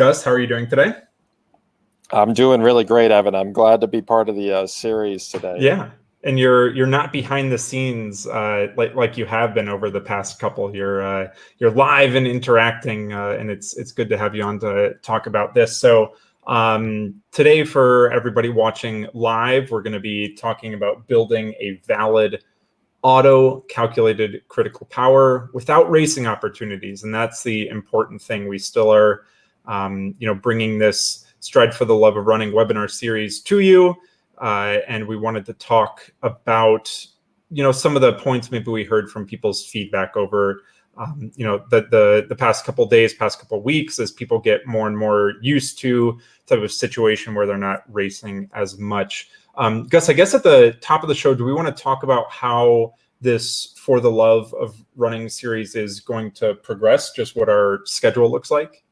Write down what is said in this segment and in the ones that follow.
Gus, how are you doing today? I'm doing really great, Evan. I'm glad to be part of the series today. Yeah, and you're not behind the scenes like you have been over the past couple. You're live and interacting, and it's good to have you on to talk about this. So today, for everybody watching live, we're going to be talking about building a valid auto-calculated critical power without racing opportunities, and that's the important thing. We still are, bringing this Stryd for the Love of Running webinar series to you, and we wanted to talk about, some of the points maybe we heard from people's feedback over, the past couple days, past couple weeks, as people get more and more used to type of situation where they're not racing as much. Gus, I guess at the top of the show, do we want to talk about how this For the Love of Running series is going to progress, just what our schedule looks like?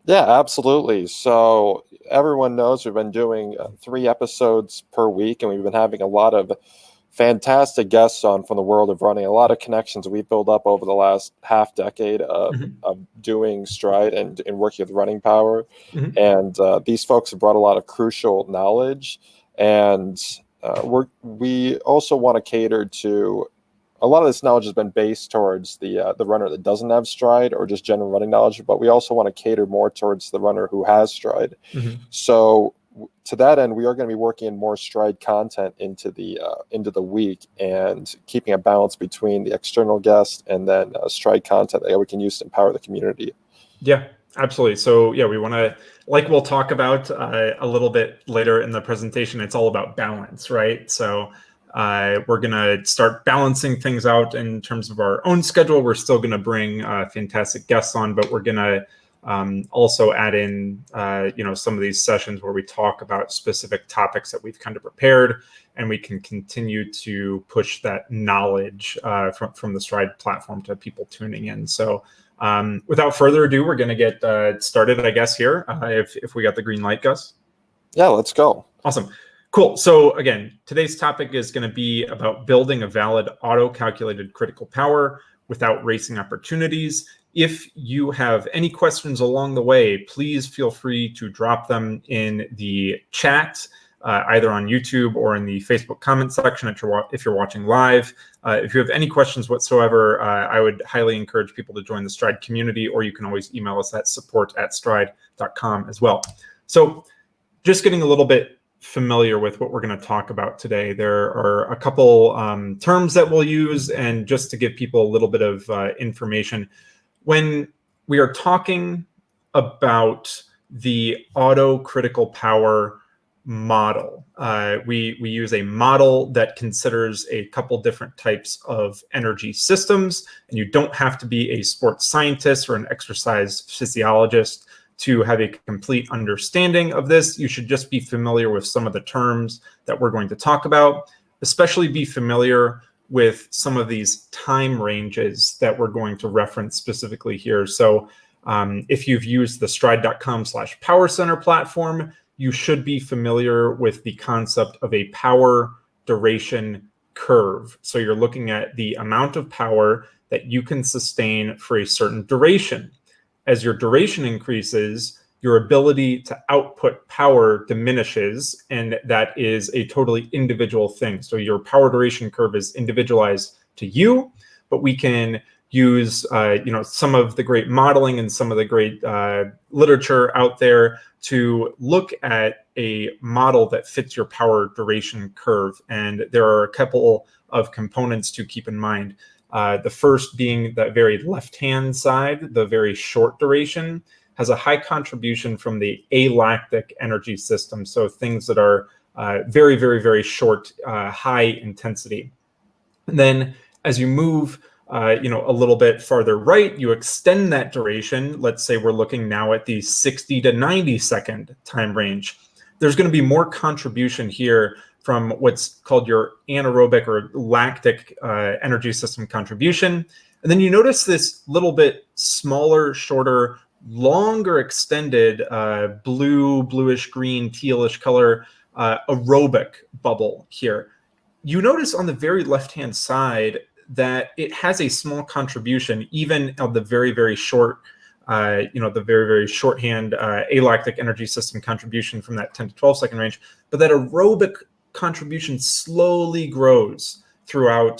Yeah, absolutely. So everyone knows we've been doing 3 episodes per week, and we've been having a lot of fantastic guests on from the world of running, a lot of connections we've built up over the last half decade of doing Stryd and working with Running Power. And these folks have brought a lot of crucial knowledge. And we also want to cater to a lot of this knowledge has been based towards the runner that doesn't have Stryd or just general running knowledge, but we also want to cater more towards the runner who has Stryd. So to that end, we are going to be working in more Stryd content into the week and keeping a balance between the external guest and then Stryd content that we can use to empower the community. Yeah, absolutely. So yeah, we want to, like we'll talk about a little bit later in the presentation, it's all about balance, right? So we're going to start balancing things out in terms of our own schedule. We're still going to bring fantastic guests on, but we're going to also add in, some of these sessions where we talk about specific topics that we've kind of prepared, and we can continue to push that knowledge from the Stryd platform to people tuning in. So without further ado, we're going to get started, I guess, here, if we got the green light, Gus. Yeah, let's go. Awesome. Cool. So again, today's topic is going to be about building a valid auto-calculated critical power without racing opportunities. If you have any questions along the way, please feel free to drop them in the chat, either on YouTube or in the Facebook comment section if you're watching live. If you have any questions whatsoever, I would highly encourage people to join the Stryd community, or you can always email us at support@stryd.com as well. So just getting a little bit familiar with what we're going to talk about today, there are a couple terms that we'll use, and just to give people a little bit of information, when we are talking about the auto critical power model, we use a model that considers a couple different types of energy systems, and you don't have to be a sports scientist or an exercise physiologist to have a complete understanding of this. You should just be familiar with some of the terms that we're going to talk about, especially be familiar with some of these time ranges that we're going to reference specifically here. So if you've used the stryd.com/power center platform, you should be familiar with the concept of a power duration curve. So you're looking at the amount of power that you can sustain for a certain duration. As your duration increases, your ability to output power diminishes, and that is a totally individual thing. So your power duration curve is individualized to you, but we can use some of the great modeling and some of the great literature out there to look at a model that fits your power duration curve. And there are a couple of components to keep in mind. The first being that very left-hand side, the very short duration, has a high contribution from the alactic energy system. So things that are very, very, very short, high intensity. And then as you move, a little bit farther right, you extend that duration. Let's say we're looking now at the 60 to 90 second time range. There's going to be more contribution here from what's called your anaerobic or lactic energy system contribution. And then you notice this little bit smaller, shorter, longer extended bluish green, tealish color aerobic bubble here. You notice on the very left-hand side that it has a small contribution, even of the very, very short the very, very shorthand alactic energy system contribution from that 10 to 12 second range, but that aerobic contribution slowly grows throughout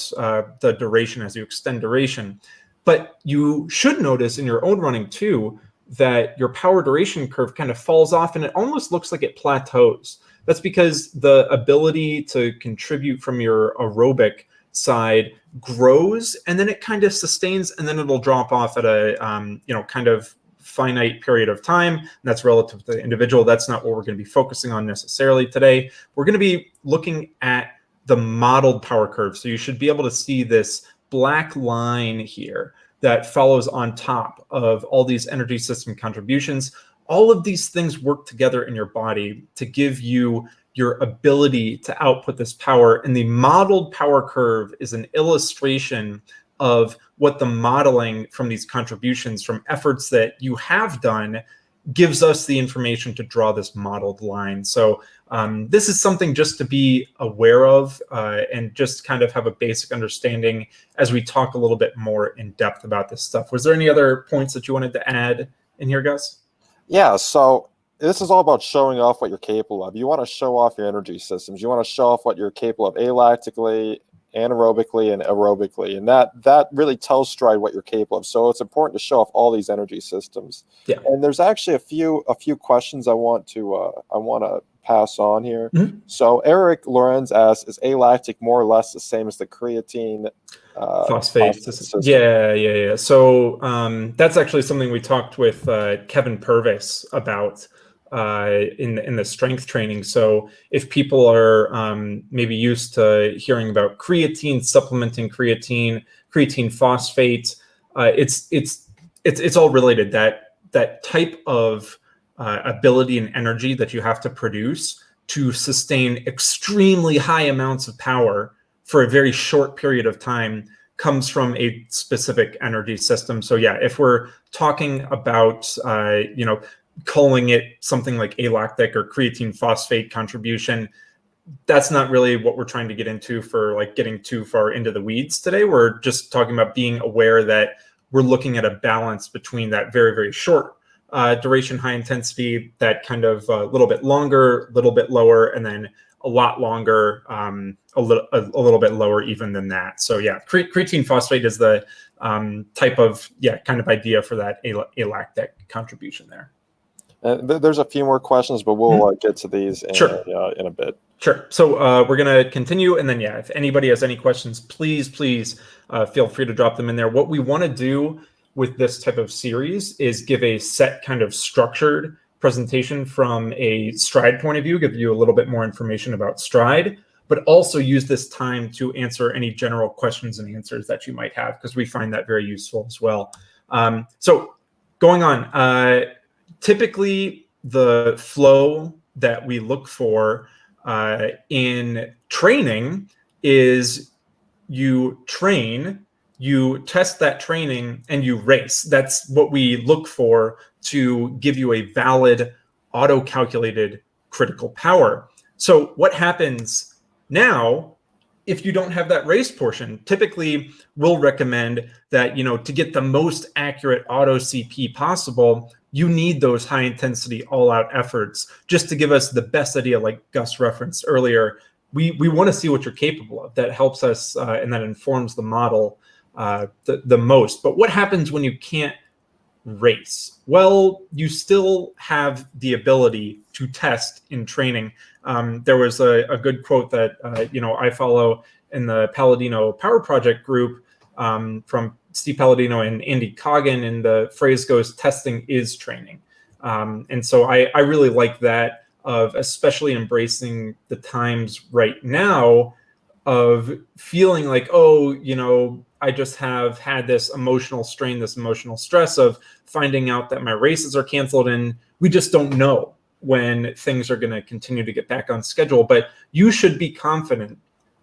the duration as you extend duration. But you should notice in your own running too that your power duration curve kind of falls off and it almost looks like it plateaus. That's because the ability to contribute from your aerobic side grows and then it kind of sustains and then it'll drop off at a kind of finite period of time. And that's relative to the individual. That's not what we're going to be focusing on necessarily today. We're going to be looking at the modeled power curve. So you should be able to see this black line here that follows on top of all these energy system contributions. All of these things work together in your body to give you your ability to output this power. And the modeled power curve is an illustration of what the modeling from these contributions from efforts that you have done gives us the information to draw this modeled line. So this is something just to be aware of and just kind of have a basic understanding as we talk a little bit more in depth about this stuff. Was there any other points that you wanted to add in here, Gus? Yeah, so this is all about showing off what you're capable of. You want to show off your energy systems. You want to show off what you're capable of alactically, anaerobically, and aerobically. And that really tells Stryd what you're capable of. So it's important to show off all these energy systems. Yeah. And there's actually a few questions I want to pass on here. Mm-hmm. So Eric Lorenz asks, is alactic more or less the same as the creatine phosphate system? Yeah. So that's actually something we talked with Kevin Purvis about in the strength training. So if people are maybe used to hearing about creatine, supplementing creatine phosphate, it's all related. That type of ability and energy that you have to produce to sustain extremely high amounts of power for a very short period of time comes from a specific energy system. So yeah, if we're talking about calling it something like alactic or creatine phosphate contribution, that's not really what we're trying to get into for like getting too far into the weeds today. We're just talking about being aware that we're looking at a balance between that very, very short duration high intensity, that kind of a little bit longer, a little bit lower, and then a lot longer, a little bit lower even than that. So yeah, creatine phosphate is the type of kind of idea for that alactic contribution there. There's a few more questions, but we'll get to these in a bit. Sure. So we're going to continue. And then, if anybody has any questions, please feel free to drop them in there. What we want to do with this type of series is give a set kind of structured presentation from a Stryd point of view, give you a little bit more information about Stryd, but also use this time to answer any general questions and answers that you might have, because we find that very useful as well. So going on, typically the flow that we look for in training is you train, you test that training, and you race. That's what we look for to give you a valid auto-calculated critical power. So what happens now if you don't have that race portion? Typically, we'll recommend that, to get the most accurate auto CP possible, you need those high intensity all out efforts just to give us the best idea, like Gus referenced earlier. We want to see what you're capable of. That helps us and that informs the model the most. But what happens when you can't race? Well, you still have the ability to test in training. There was a good quote that I follow in the Palladino Power Project group from Steve Palladino and Andy Coggin, and the phrase goes, "Testing is training." And so I really like that, of especially embracing the times right now of feeling like, I just have had this emotional strain, this emotional stress of finding out that my races are canceled, and we just don't know when things are going to continue to get back on schedule. But you should be confident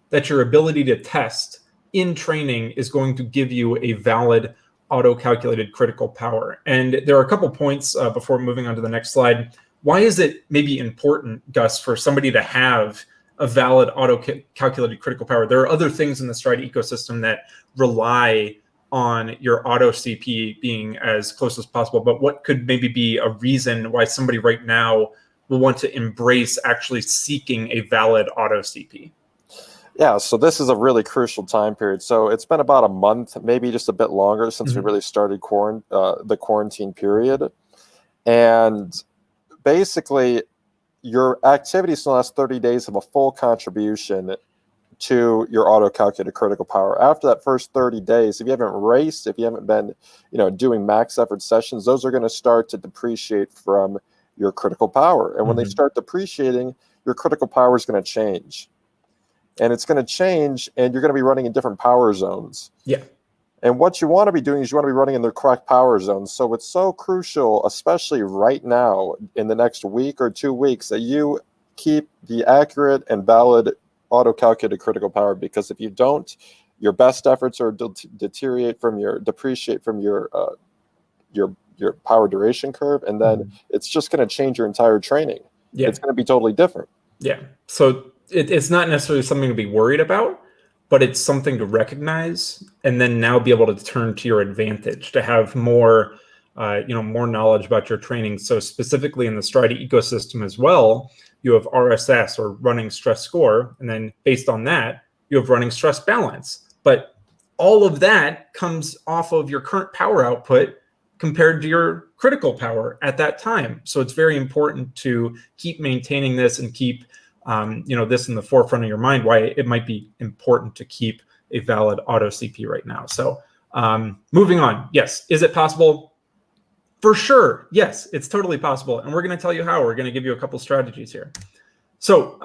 that your ability to test in training is going to give you a valid auto-calculated critical power. And there are a couple points before moving on to the next slide. Why is it maybe important, Gus, for somebody to have a valid auto-calculated critical power? There are other things in the Stryd ecosystem that rely on your auto CP being as close as possible, but what could maybe be a reason why somebody right now will want to embrace actually seeking a valid auto CP? Yeah, so this is a really crucial time period. So it's been about a month, maybe just a bit longer since we really started the quarantine period. And basically, your activities in the last 30 days have a full contribution to your auto-calculated critical power. After that first 30 days, if you haven't raced, if you haven't been, doing max effort sessions, those are going to start to depreciate from your critical power. And when they start depreciating, your critical power is going to change. And it's going to change, and you're going to be running in different power zones. Yeah. And what you want to be doing is you want to be running in the correct power zones. So it's so crucial, especially right now in the next week or 2 weeks, that you keep the accurate and valid auto-calculated critical power, because if you don't, your best efforts are depreciate from your power duration curve, and then it's just going to change your entire training. Yeah. It's going to be totally different. Yeah. So it's not necessarily something to be worried about, but it's something to recognize and then now be able to turn to your advantage, to have more, more knowledge about your training. So specifically in the Stryd ecosystem as well, you have RSS, or running stress score, and then based on that, you have running stress balance. But all of that comes off of your current power output compared to your critical power at that time. So it's very important to keep maintaining this and keep this in the forefront of your mind, why it might be important to keep a valid auto CP right now. So moving on. Yes. Is it possible? For sure. Yes, it's totally possible. And we're going to tell you how. We're going to give you a couple strategies here. So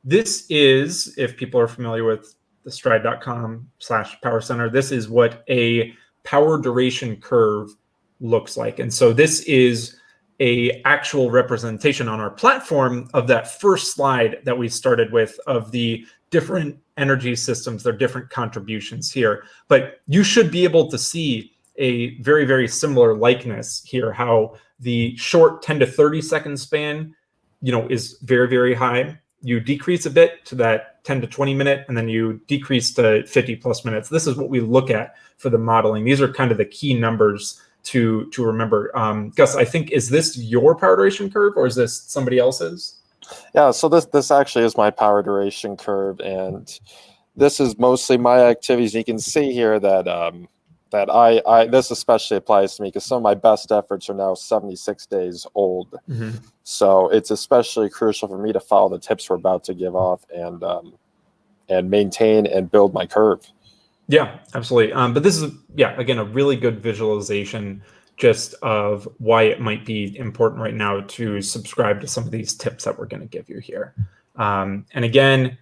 this is, if people are familiar with the stryd.com/power center, this is what a power duration curve looks like. And so this is a actual representation on our platform of that first slide that we started with, of the different energy systems, their different contributions here. But you should be able to see a very, very similar likeness here, how the short 10 to 30 second span, is very, very high. You decrease a bit to that 10 to 20 minute, and then you decrease to 50 plus minutes. This is what we look at for the modeling. These are kind of the key numbers to remember. Gus, I think, is this your power duration curve, or is this somebody else's? Yeah, so this actually is my power duration curve, and this is mostly my activities. You can see here that this especially applies to me because some of my best efforts are now 76 days old. So it's especially crucial for me to follow the tips we're about to give off and maintain and build my curve. Yeah, absolutely. But this is, again, a really good visualization just of why it might be important right now to subscribe to some of these tips that we're going to give you here. And again,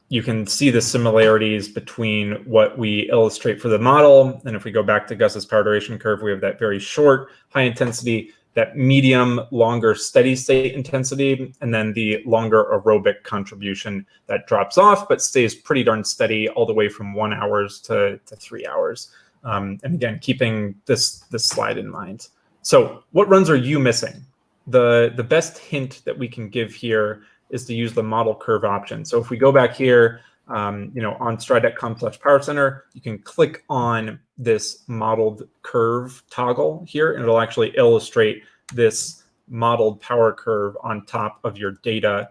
you can see the similarities between what we illustrate for the model. And if we go back to Gus's power duration curve, we have that very short, high intensity, that medium, longer, steady state intensity, and then the longer aerobic contribution that drops off, but stays pretty darn steady all the way from 1 hour to 3 hours. And again, keeping this slide in mind. So what runs are you missing? The best hint that we can give here is to use the model curve option. So if we go back here, on stryd.com/power center, you can click on this modeled curve toggle here, and it'll actually illustrate this modeled power curve on top of your data.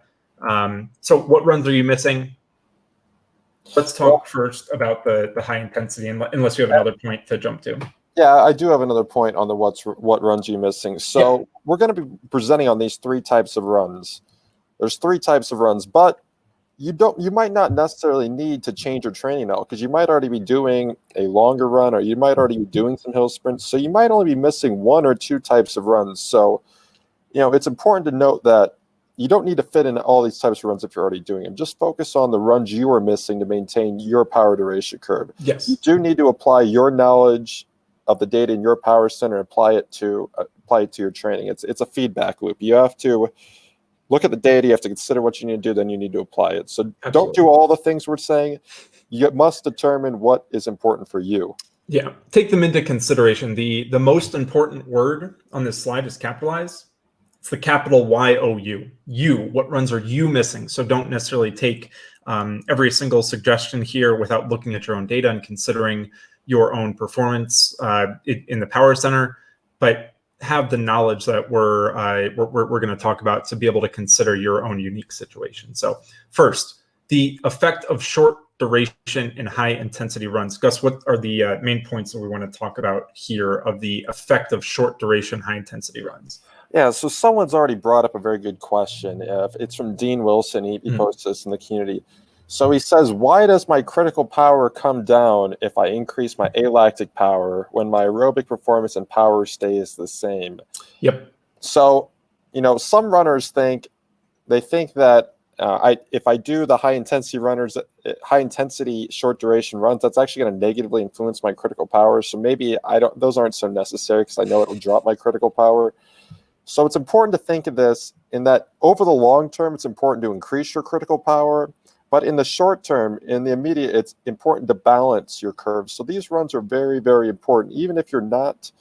So what runs are you missing? Let's talk first about the high intensity, unless you have another point to jump to. Yeah, I do have another point on the what runs are you missing. So we're going to be presenting on these 3 types of runs. There's 3 types of runs, but you might not necessarily need to change your training now, because you might already be doing a longer run, or you might already be doing some hill sprints. So you might only be missing 1 or 2 types of runs. So, it's important to note that you don't need to fit in all these types of runs if you're already doing them. Just focus on the runs you are missing to maintain your power duration curve. Yes. You do need to apply your knowledge of the data in your power center and apply it to your training. It's a feedback loop. You have to look at the data, you have to consider what you need to do, then you need to apply it. So Don't do all the things we're saying. You must determine what is important for you. Yeah, take them into consideration. The most important word on this slide is capitalized. It's the capital Y-O-U. You, what runs are you missing? So don't necessarily take every single suggestion here without looking at your own data and considering your own performance in the power center, but have the knowledge that we're going to talk about to be able to consider your own unique situation. So first, the effect of short duration and high intensity runs. Gus, what are the main points that we want to talk about here of the effect of short duration, high intensity runs? Yeah, so someone's already brought up a very good question. It's from Dean Wilson. He posts this in the community. So he says, why does my critical power come down if I increase my alactic power when my aerobic performance and power stays the same? Yep. So, some runners think that if I do the high intensity short duration runs, that's actually going to negatively influence my critical power. So maybe those aren't so necessary because I know it'll drop my critical power. So it's important to think of this in that over the long term, it's important to increase your critical power. But in the short term, in the immediate, it's important to balance your curves. So these runs are very, very important, even if you're not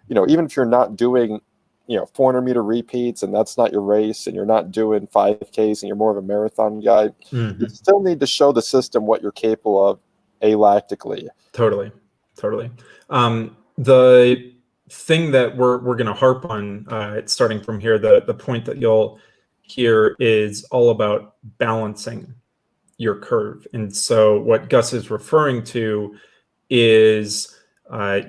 doing 400-meter repeats and that's not your race, and you're not doing 5Ks and you're more of a marathon guy. You still need to show the system what you're capable of alactically. Totally. The thing that we're going to harp on, starting from here, the point that you'll hear is all about balancing your curve. And so what Gus is referring to is, I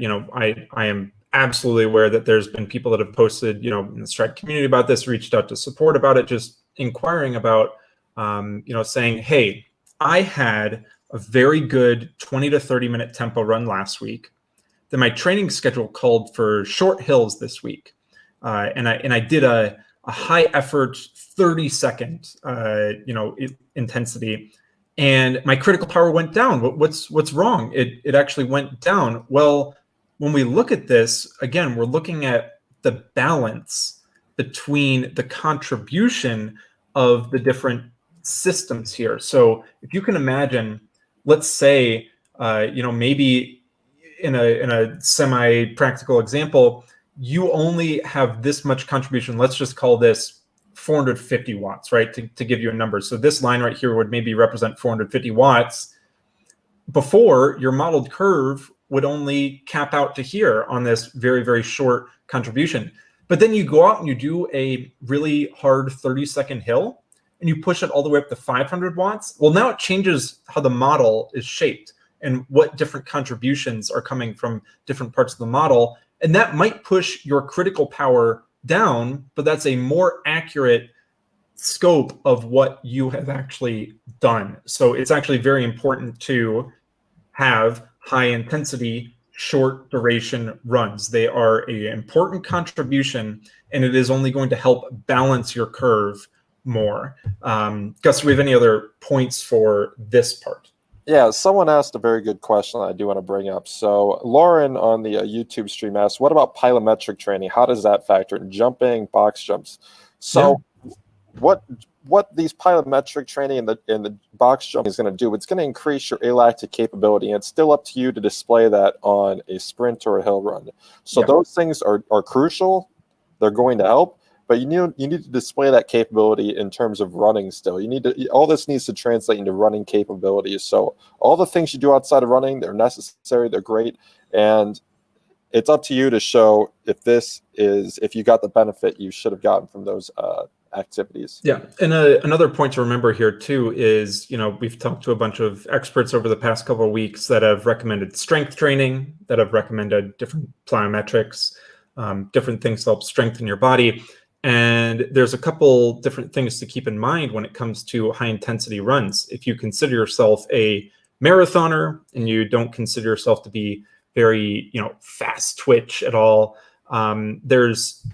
am absolutely aware that there's been people that have posted, in the Stryd community about this, reached out to support about it, just inquiring about, saying, hey, I had a very good 20 to 30 minute tempo run last week. Then my training schedule called for short hills this week. And I did a high effort 30-second, intensity, and my critical power went down. What's wrong? It actually went down. Well, when we look at this, again, we're looking at the balance between the contribution of the different systems here. So if you can imagine, let's say, maybe in a semi-practical example, you only have this much contribution. Let's just call this 450 watts, right? To give you a number. So this line right here would maybe represent 450 watts. Before, your modeled curve would only cap out to here on this very, very short contribution. But then you go out and you do a really hard 30-second hill and you push it all the way up to 500 watts. Well, now it changes how the model is shaped and what different contributions are coming from different parts of the model. And that might push your critical power down, but that's a more accurate scope of what you have actually done. So it's actually very important to have high intensity, short duration runs. They are an important contribution, and it is only going to help balance your curve more. Gus, do we have any other points for this part? Yeah, someone asked a very good question that I do want to bring up. So Lauren on the YouTube stream asked, what about plyometric training? How does that factor in jumping, box jumps? So what these plyometric training and the box jump is going to do, it's going to increase your alactic capability, and it's still up to you to display that on a sprint or a hill run. So those things are crucial. They're going to help. But you need to display that capability in terms of running still. All this needs to translate into running capabilities. So all the things you do outside of running, they're necessary, they're great. And it's up to you to show if you got the benefit you should have gotten from those activities. Yeah. And another point to remember here too is, we've talked to a bunch of experts over the past couple of weeks that have recommended strength training, that have recommended different plyometrics, different things to help strengthen your body. And there's a couple different things to keep in mind when it comes to high intensity runs. If you consider yourself a marathoner and you don't consider yourself to be very, fast twitch at all, there's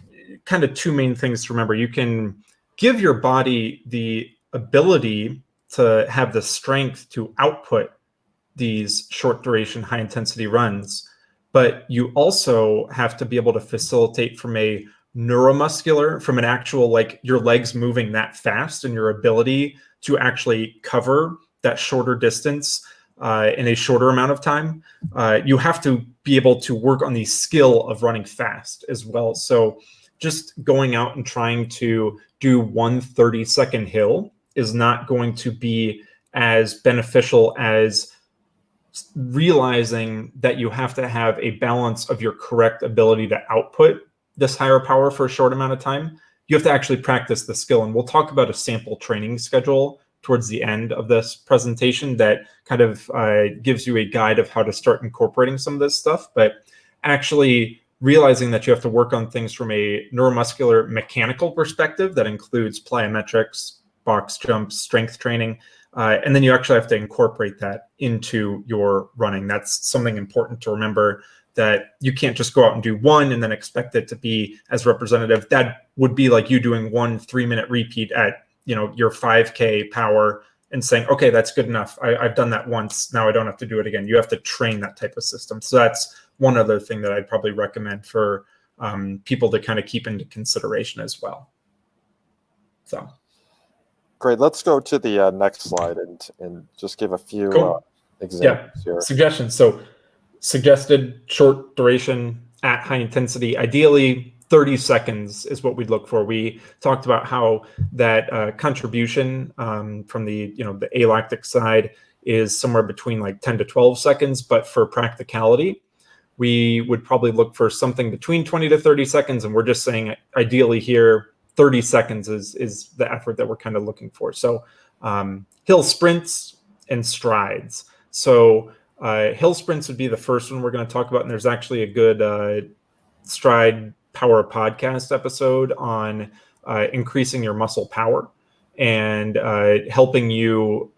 kind of two main things to remember. You can give your body the ability to have the strength to output these short duration, high intensity runs, but you also have to be able to facilitate from a neuromuscular, from an actual, like your legs moving that fast and your ability to actually cover that shorter distance in a shorter amount of time. You have to be able to work on the skill of running fast as well. So just going out and trying to do 1 30-second hill is not going to be as beneficial as realizing that you have to have a balance of your correct ability to output this higher power for a short amount of time, you have to actually practice the skill. And we'll talk about a sample training schedule towards the end of this presentation that kind of gives you a guide of how to start incorporating some of this stuff. But actually realizing that you have to work on things from a neuromuscular mechanical perspective that includes plyometrics, box jumps, strength training, and then you actually have to incorporate that into your running. That's something important to remember, that you can't just go out and do one and then expect it to be as representative. That would be like you doing 1 3-minute repeat at your 5K power and saying, okay, that's good enough. I've done that once. Now I don't have to do it again. You have to train that type of system. So that's one other thing that I'd probably recommend for people to kind of keep into consideration as well. So. Great. Let's go to the next slide and just give a few examples here. Suggestions. So suggested short duration at high intensity, ideally 30 seconds is what we'd look for. We talked about how that contribution from the alactic side is somewhere between like 10 to 12 seconds, but for practicality, we would probably look for something between 20 to 30 seconds. And we're just saying ideally here, 30 seconds is the effort that we're kind of looking for. So hill sprints and strides. So hill sprints would be the first one we're going to talk about. And there's actually a good Stryd Power podcast episode on increasing your muscle power and helping you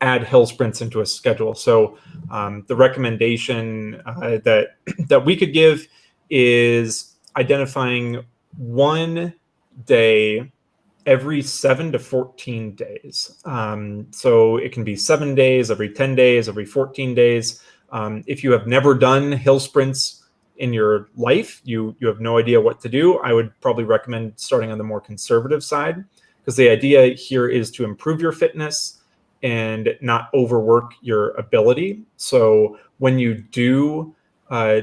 add hill sprints into a schedule. So the recommendation that we could give is identifying one day every 7 to 14 days. So it can be 7 days, every 10 days, every 14 days. If you have never done hill sprints in your life, you have no idea what to do, I would probably recommend starting on the more conservative side, because the idea here is to improve your fitness and not overwork your ability. So when you do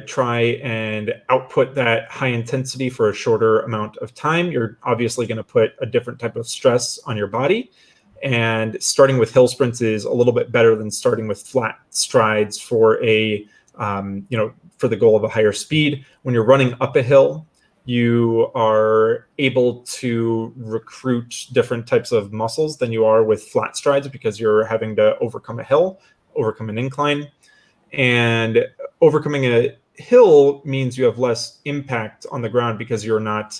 try and output that high intensity for a shorter amount of time, you're obviously going to put a different type of stress on your body. And starting with hill sprints is a little bit better than starting with flat strides for for the goal of a higher speed. When you're running up a hill, you are able to recruit different types of muscles than you are with flat strides, because you're having to overcome a hill, overcome an incline. And overcoming a hill means you have less impact on the ground, because you're not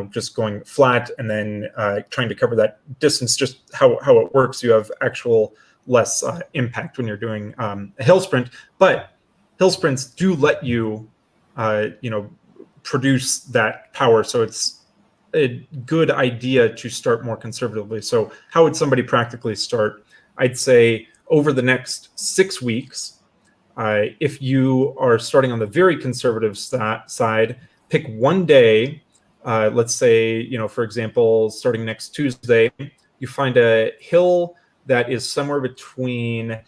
just going flat and then trying to cover that distance. Just how it works, you have actual less impact when you're doing a hill sprint. But hill sprints do let you produce that power. So it's a good idea to start more conservatively. So how would somebody practically start? I'd say over the next 6 weeks, if you are starting on the very conservative side, pick one day. Let's say, for example, starting next Tuesday, you find a hill that is somewhere between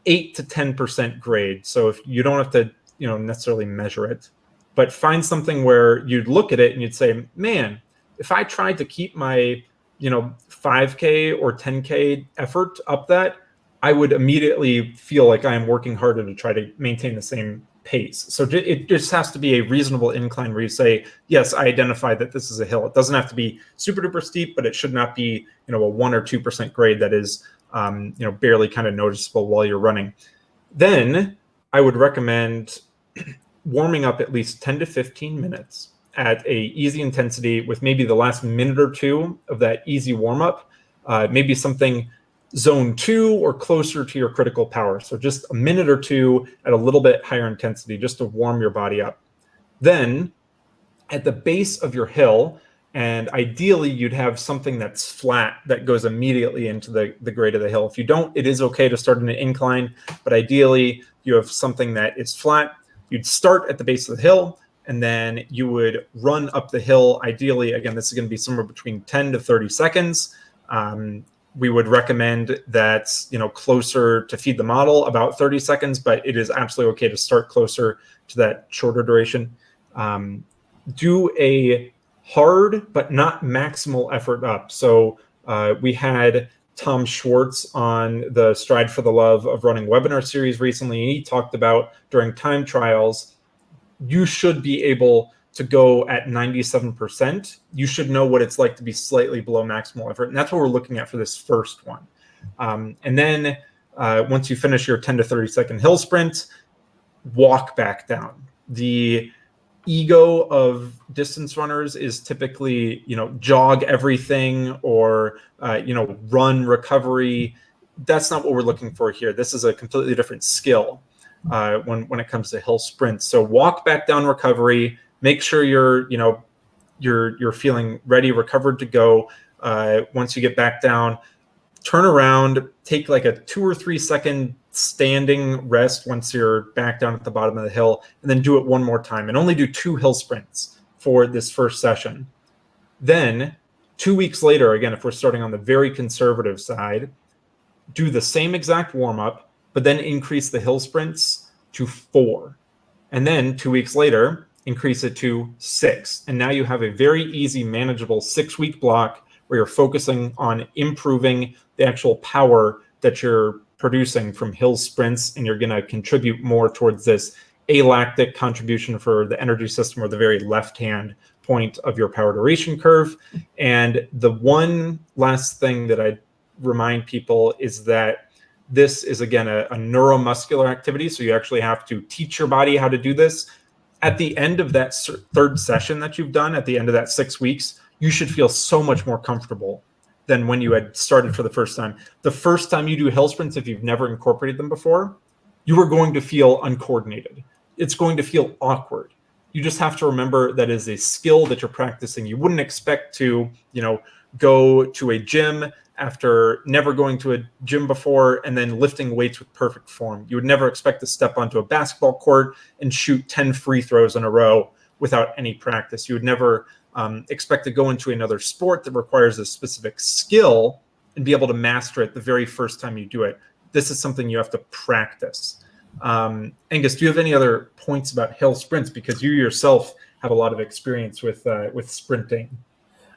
8 to 10% grade. So if you don't have to, necessarily measure it, but find something where you'd look at it and you'd say, man, if I tried to keep my, 5K or 10K effort up that, I would immediately feel like I am working harder to try to maintain the same pace. So it just has to be a reasonable incline where you say, yes, I identify that this is a hill. It doesn't have to be super duper steep, but it should not be, a 1 or 2% grade that is, barely kind of noticeable while you're running. Then I would recommend warming up at least 10 to 15 minutes at a easy intensity, with maybe the last minute or two of that easy warm up, maybe something zone 2 or closer to your critical power. So just a minute or two at a little bit higher intensity, just to warm your body up. Then at the base of your hill, and ideally you'd have something that's flat that goes immediately into the grade of the hill. If you don't, it is okay to start in an incline, but ideally you have something that is flat. You'd start at the base of the hill, and then you would run up the hill. Ideally, again, this is going to be somewhere between 10 to 30 seconds. We would recommend that, closer to feed the model, about 30 seconds, but it is absolutely okay to start closer to that shorter duration. Do a hard but not maximal effort up. So we had Tom Schwartz on the Stryd for the Love of Running webinar series recently, and he talked about during time trials, you should be able to go at 97%. You should know what it's like to be slightly below maximal effort. And that's what we're looking at for this first one. And then once you finish your 10 to 30 second hill sprint, walk back down. The ego of distance runners is typically, jog everything or, run recovery. That's not what we're looking for here. This is a completely different skill when it comes to hill sprints. So walk back down recovery. Make sure you're feeling ready, recovered to go. Once you get back down, turn around, take like a 2 or 3 second standing rest once you're back down at the bottom of the hill, and then do it one more time, and only do 2 hill sprints for this first session. Then 2 weeks later, again, if we're starting on the very conservative side, do the same exact warm-up, but then increase the hill sprints to 4. And then 2 weeks later, increase it to 6. And now you have a very easy, manageable 6-week block where you're focusing on improving the actual power that you're producing from hill sprints, and you're going to contribute more towards this alactic contribution for the energy system, or the very left-hand point of your power duration curve. And the one last thing that I remind people is that this is, again, a neuromuscular activity. So you actually have to teach your body how to do this. At the end of that third session that you've done, at the end of that 6 weeks, you should feel so much more comfortable than when you had started for the first time. The first time you do hill sprints, if you've never incorporated them before, you are going to feel uncoordinated. It's going to feel awkward. You just have to remember that is a skill that you're practicing. You wouldn't expect to, go to a gym after never going to a gym before and then lifting weights with perfect form. You would never expect to step onto a basketball court and shoot 10 free throws in a row without any practice. You would never expect to go into another sport that requires a specific skill and be able to master it the very first time you do it. This is something you have to practice. Angus, do you have any other points about hill sprints? Because you yourself have a lot of experience with sprinting.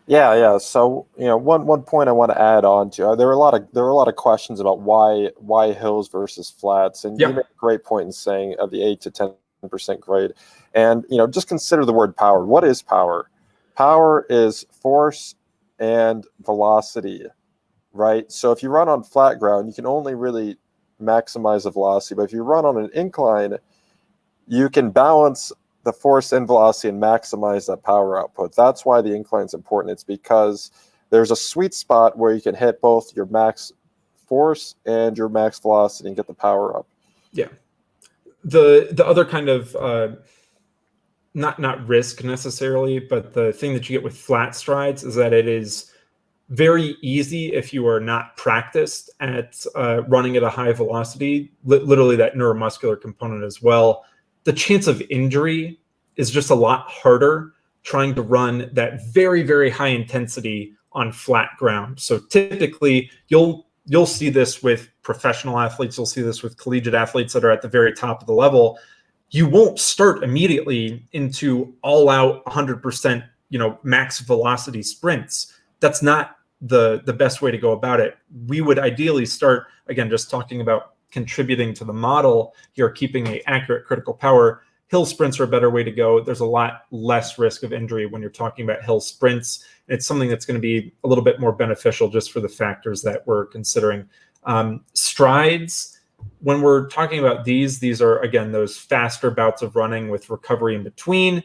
Yeah. So one point I want to add on to, there were a lot of questions about why hills versus flats, and you made a great point in saying of the 8 to 10% grade, and just consider the word power. What is power? Power is force and velocity, right? So if you run on flat ground, you can only really maximize the velocity, but if you run on an incline, you can balance the force and velocity and maximize that power output. That's why the incline is important. It's because there's a sweet spot where you can hit both your max force and your max velocity and get the power up. Yeah. The other kind of not risk necessarily, but the thing that you get with flat strides is that it is very easy if you are not practiced at running at a high velocity, literally that neuromuscular component as well. The chance of injury is just a lot harder trying to run that very, very high intensity on flat ground. So typically you'll see this with professional athletes. You'll see this with collegiate athletes that are at the very top of the level. You won't start immediately into all out 100%, max velocity sprints. That's not the best way to go about it. We would ideally start, again, just talking about contributing to the model here, keeping an accurate critical power. Hill sprints are a better way to go. There's a lot less risk of injury when you're talking about hill sprints. It's something that's going to be a little bit more beneficial just for the factors that we're considering. Strides, when we're talking about these are, again, those faster bouts of running with recovery in between.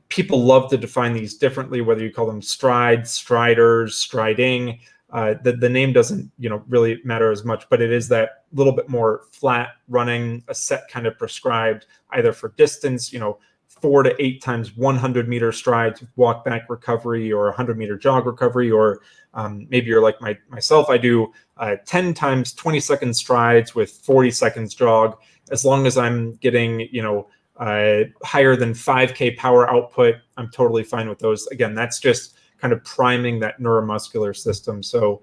People love to define these differently, whether you call them strides, striders, striding. The name doesn't, really matter as much, but it is that little bit more flat running, a set kind of prescribed either for distance, 4 to 8 times 100 meter strides with walk back recovery, or 100 meter jog recovery, or maybe you're like myself, I do 10 times 20 second strides with 40 seconds jog. As long as I'm getting, higher than 5K power output, I'm totally fine with those. Again, that's just kind of priming that neuromuscular system. So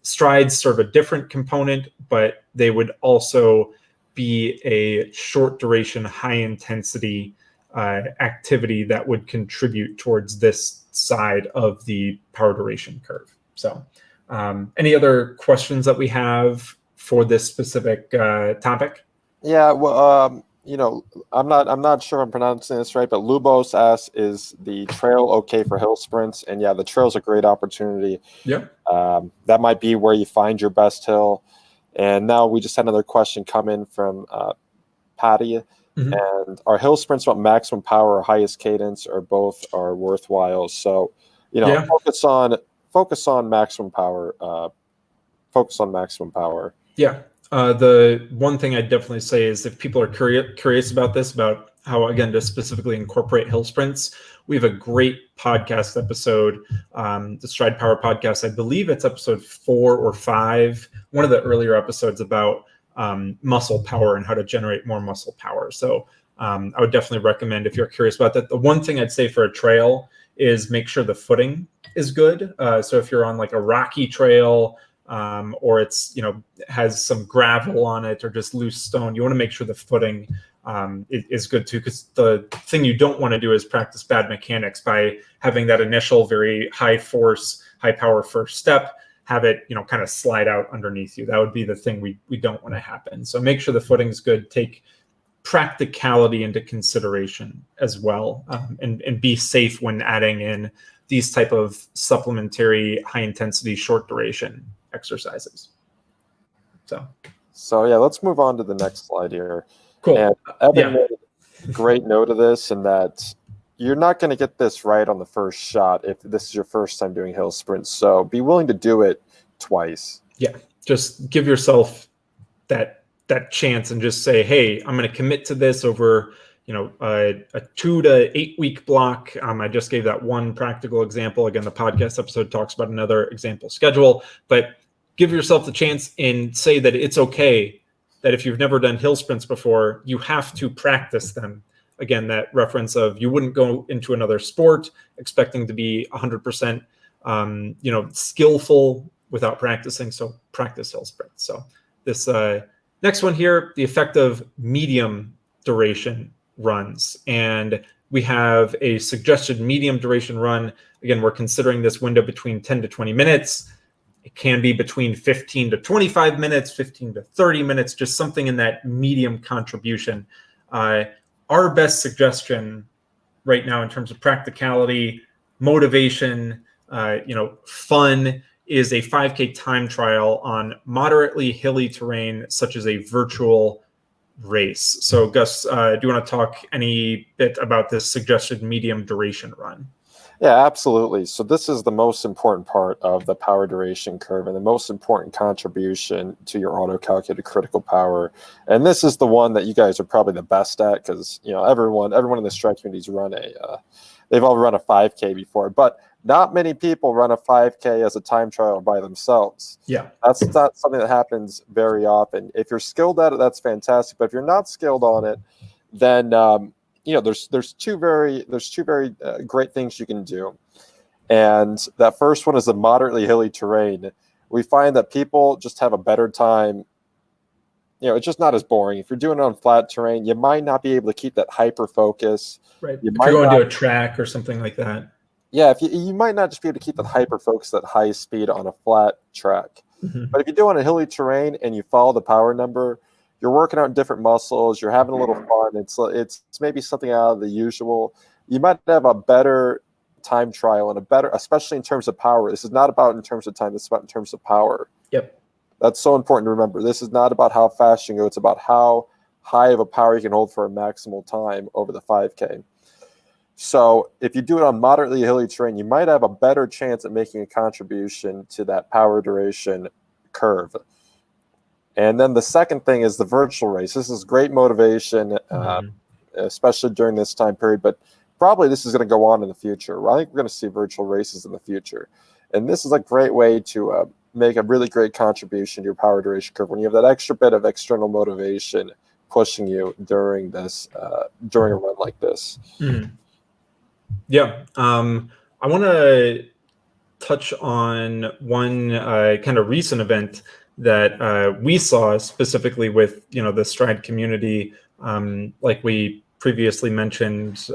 strides serve a different component, but they would also be a short duration, high intensity activity that would contribute towards this side of the power duration curve. So Any other questions that we have for this specific topic? Yeah, well, I'm not sure I'm pronouncing this right, but Lubos asks, is the trail okay for hill sprints? And yeah, the trail's a great opportunity. Yeah. That might be where you find your best hill. And now we just had another question come in from Patty. And are hill sprints about maximum power or highest cadence, or both are worthwhile? So, focus on maximum power. Focus on maximum power. Yeah. The one thing I'd definitely say is if people are curious about this, about how, again, to specifically incorporate hill sprints, we have a great podcast episode, the Stryd Power podcast. I believe it's episode 4 or 5, one of the earlier episodes about muscle power and how to generate more muscle power. So I would definitely recommend, if you're curious about that. The one thing I'd say for a trail is make sure the footing is good. So if you're on like a rocky trail, or it's, has some gravel on it or just loose stone, you want to make sure the footing is good too, because the thing you don't want to do is practice bad mechanics by having that initial very high force, high power first step, have it, kind of slide out underneath you. That would be the thing we don't want to happen. So make sure the footing is good. Take practicality into consideration as well, and be safe when adding in these type of supplementary high intensity, short duration exercises. So yeah, let's move on to the next slide here. Cool. And Evan made a great note of this, and that you're not going to get this right on the first shot if this is your first time doing hill sprints. So be willing to do it twice. Yeah, just give yourself that chance and just say, hey, I'm going to commit to this over a 2 to 8 week block. I just gave that one practical example. Again, the podcast episode talks about another example schedule, but give yourself the chance and say that it's okay that if you've never done hill sprints before, you have to practice them. Again, that reference of you wouldn't go into another sport expecting to be 100%, skillful without practicing. So practice hill sprints. So this next one here, the effect of medium duration runs. And we have a suggested medium duration run. Again, we're considering this window between 10 to 20 minutes. It can be between 15 to 25 minutes, 15 to 30 minutes, just something in that medium contribution. Our best suggestion right now in terms of practicality, motivation, fun, is a 5K time trial on moderately hilly terrain, such as a virtual race. So Gus, do you want to talk any bit about this suggested medium duration run? Yeah, absolutely. So this is the most important part of the power duration curve and the most important contribution to your auto-calculated critical power. And this is the one that you guys are probably the best at, because everyone in the Stryd community's they've all run a 5K before, but not many people run a 5K as a time trial by themselves. Yeah, that's not something that happens very often. If you're skilled at it, that's fantastic. But if you're not skilled on it, then there's two very great things you can do. And that first one is the moderately hilly terrain. We find that people just have a better time. It's just not as boring. If you're doing it on flat terrain, you might not be able to keep that hyper focus. Right. If you're going to a track or something like that. Yeah, if you might not just be able to keep that hyper focus at high speed on a flat track. Mm-hmm. But if you do on a hilly terrain and you follow the power number, you're working out different muscles, you're having a little fun. It's maybe something out of the usual. You might have a better time trial and especially in terms of power. This is not about in terms of time, this is about in terms of power. Yep. That's so important to remember. This is not about how fast you go, it's about how high of a power you can hold for a maximal time over the 5K. So if you do it on moderately hilly terrain, you might have a better chance at making a contribution to that power duration curve. And then the second thing is the virtual race. This is great motivation, especially during this time period, but probably this is going to go on in the future. I think we're going to see virtual races in the future. And this is a great way to make a really great contribution to your power duration curve when you have that extra bit of external motivation pushing you during this, during a run like this. Mm-hmm. Yeah. I want to touch on one kind of recent event that we saw specifically with, the Stryd community, like we previously mentioned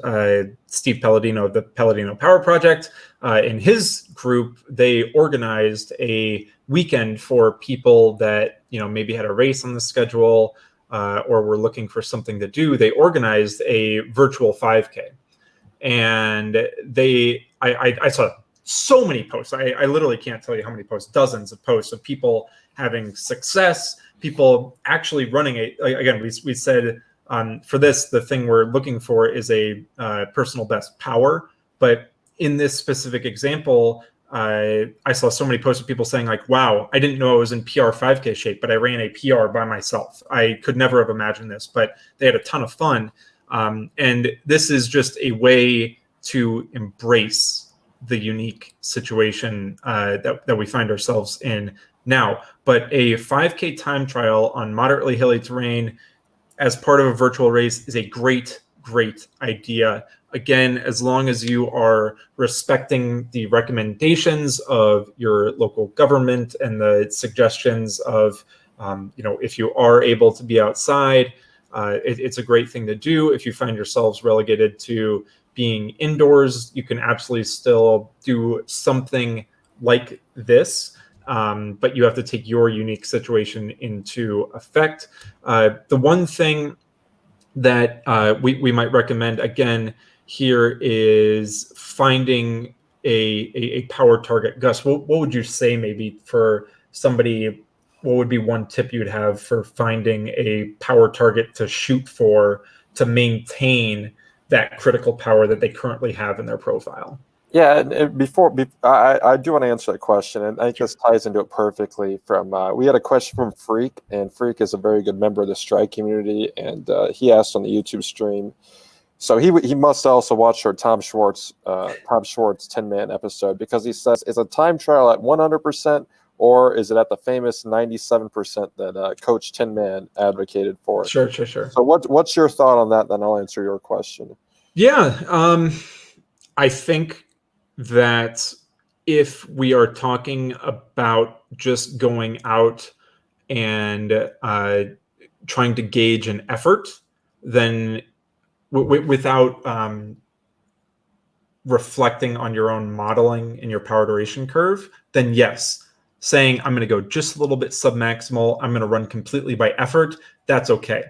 Steve Palladino of the Palladino Power Project. In his group, they organized a weekend for people that maybe had a race on the schedule or were looking for something to do. They organized a virtual 5K, and I saw so many posts. I literally can't tell you how many posts, dozens of posts of people having success, people actually running again, we said for this, the thing we're looking for is a personal best power. But in this specific example, I saw so many posts of people saying like, wow, I didn't know I was in PR 5K shape, but I ran a PR by myself. I could never have imagined this, but they had a ton of fun. And this is just a way to embrace the unique situation that we find ourselves in now. But a 5K time trial on moderately hilly terrain as part of a virtual race is a great idea. Again, as long as you are respecting the recommendations of your local government and the suggestions of, if you are able to be outside, it's a great thing to do. If you find yourselves relegated to being indoors, you can absolutely still do something like this. But you have to take your unique situation into effect. The one thing that we might recommend again here is finding a power target. Gus, what would you say maybe for somebody, what would be one tip you'd have for finding a power target to shoot for to maintain that critical power that they currently have in their profile? Yeah, and I do want to answer that question, and I think this ties into it perfectly. We had a question from Freak, and Freak is a very good member of the Stryd community, and he asked on the YouTube stream. So he must also watch our Tom Schwartz 10-man episode, because he says, is a time trial at 100%, or is it at the famous 97% that Coach 10-man advocated for? Sure. So what's your thought on that? Then I'll answer your question. Yeah, I think that if we are talking about just going out and trying to gauge an effort, then without reflecting on your own modeling in your power duration curve, then yes, saying I'm going to go just a little bit submaximal, I'm going to run completely by effort, that's okay.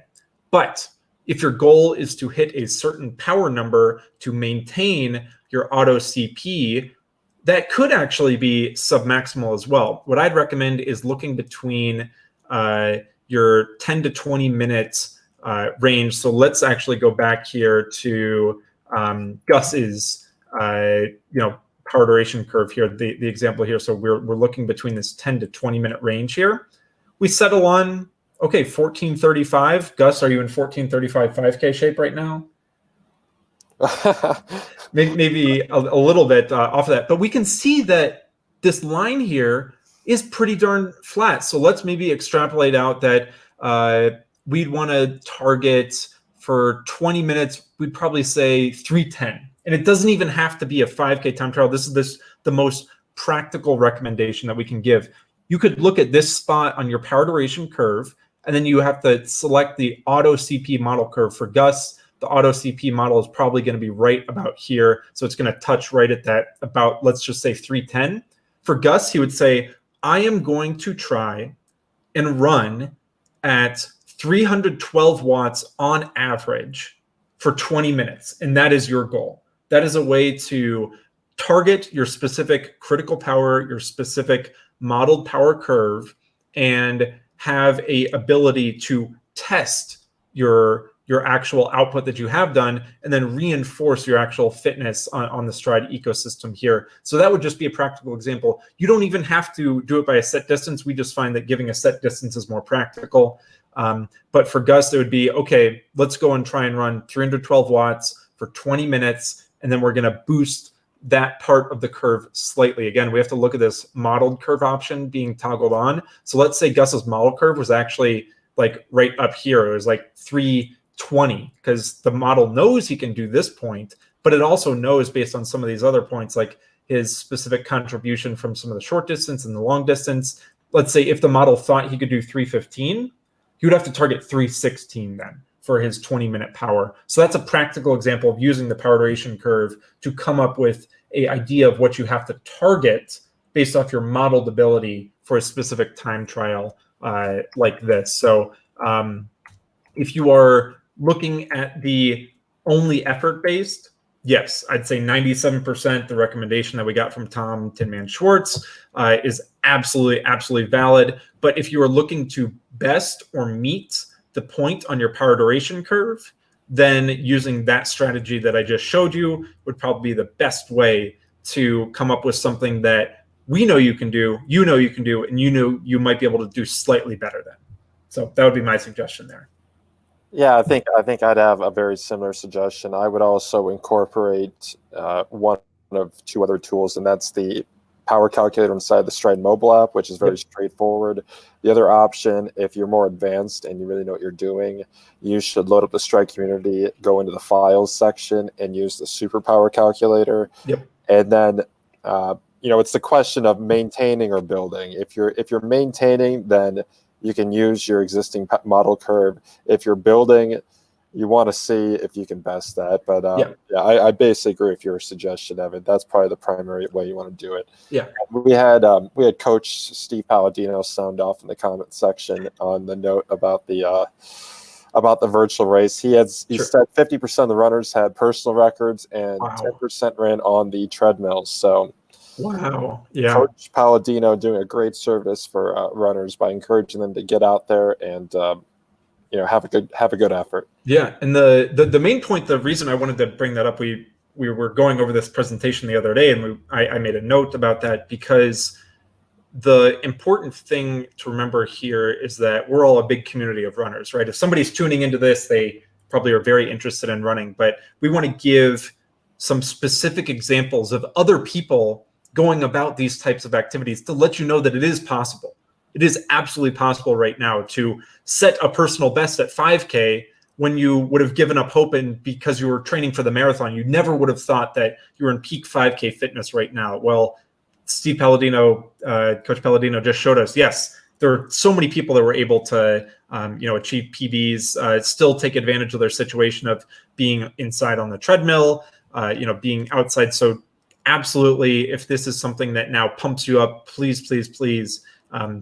But if your goal is to hit a certain power number to maintain your auto CP, that could actually be submaximal as well. What I'd recommend is looking between your 10 to 20 minutes range. So let's actually go back here to Gus's power duration curve here, the example here. So we're looking between this 10 to 20 minute range here. We settle on, okay, 1435. Gus, are you in 1435 5K shape right now? maybe a little bit off of that, but we can see that this line here is pretty darn flat. So let's maybe extrapolate out that we'd want to target for 20 minutes, we'd probably say 310. And it doesn't even have to be a 5K time trial. This is the most practical recommendation that we can give. You could look at this spot on your power duration curve, and then you have to select the auto CP model curve. For Gus, the auto CP model is probably going to be right about here. So it's going to touch right at that about, let's just say 310. For Gus, he would say, I am going to try and run at 312 watts on average for 20 minutes. And that is your goal. That is a way to target your specific critical power, your specific modeled power curve, and have a ability to test your actual output that you have done, and then reinforce your actual fitness on the Stryd ecosystem here. So that would just be a practical example. You don't even have to do it by a set distance. We just find that giving a set distance is more practical. But for Gus, it would be, okay, let's go and try and run 312 watts for 20 minutes, and then we're going to boost that part of the curve slightly. Again, we have to look at this modeled curve option being toggled on. So let's say Gus's model curve was actually like right up here. It was like 320, because the model knows he can do this point, but it also knows based on some of these other points, like his specific contribution from some of the short distance and the long distance. Let's say if the model thought he could do 315, he would have to target 316 then for his 20-minute power. So that's a practical example of using the power duration curve to come up with an idea of what you have to target based off your modeled ability for a specific time trial like this. So if you are looking at the only effort-based, yes, I'd say 97%, the recommendation that we got from Tom Tin Man Schwartz is absolutely valid. But if you are looking to best or meet the point on your power duration curve, then using that strategy that I just showed you would probably be the best way to come up with something that we know you can do, you know you can do, and you know you might be able to do slightly better than. So that would be my suggestion there. Yeah, I think I'd have a very similar suggestion. I would also incorporate one of two other tools, and that's the power calculator inside the Stryd mobile app, which is very straightforward. The other option, if you're more advanced and you really know what you're doing, you should load up the Stryd community, go into the files section, and use the super power calculator. And then it's the question of maintaining or building. If you're maintaining, then you can use your existing model curve. If you're building, you want to see if you can best that. But I basically agree with your suggestion, Evan. That's probably the primary way you want to do it. Yeah. We had Coach Steve Palladino sound off in the comment section on the note about the virtual race. He said 50% of the runners had personal records and 10% ran on the treadmills. So. Wow. Yeah. Coach Palladino doing a great service for runners by encouraging them to get out there and have a good effort. Yeah, and the main point, the reason I wanted to bring that up, we were going over this presentation the other day, and I made a note about that because the important thing to remember here is that we're all a big community of runners, right? If somebody's tuning into this, they probably are very interested in running, but we want to give some specific examples of other people going about these types of activities to let you know that it is possible. It is absolutely possible right now to set a personal best at 5K when you would have given up hope because you were training for the marathon. You never would have thought that you were in peak 5K fitness right now. Well, Steve Palladino, Coach Palladino just showed us, yes, there are so many people that were able to achieve PBs, still take advantage of their situation of being inside on the treadmill, being outside. So absolutely, if this is something that now pumps you up, please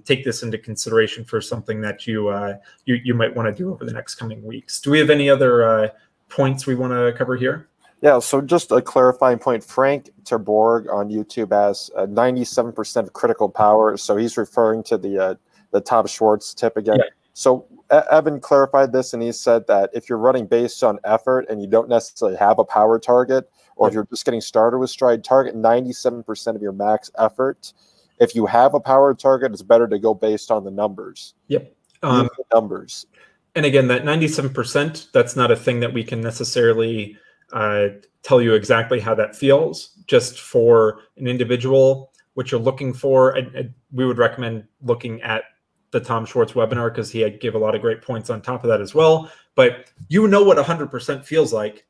take this into consideration for something that you might want to do over the next coming weeks. Do we have any other points we want to cover here? Yeah, so just a clarifying point. Frank Terborg on YouTube has 97% of critical power, so he's referring to the Tom Schwartz tip again. Yeah. So Evan clarified this, and he said that if you're running based on effort and you don't necessarily have a power target, or if you're just getting started with Stryd, target 97% of your max effort. If you have a power target, it's better to go based on the numbers. Yep. The numbers. And again, that 97%, that's not a thing that we can necessarily tell you exactly how that feels. Just for an individual, what you're looking for, we would recommend looking at the Tom Schwartz webinar because he gave a lot of great points on top of that as well. But you know what 100% feels like.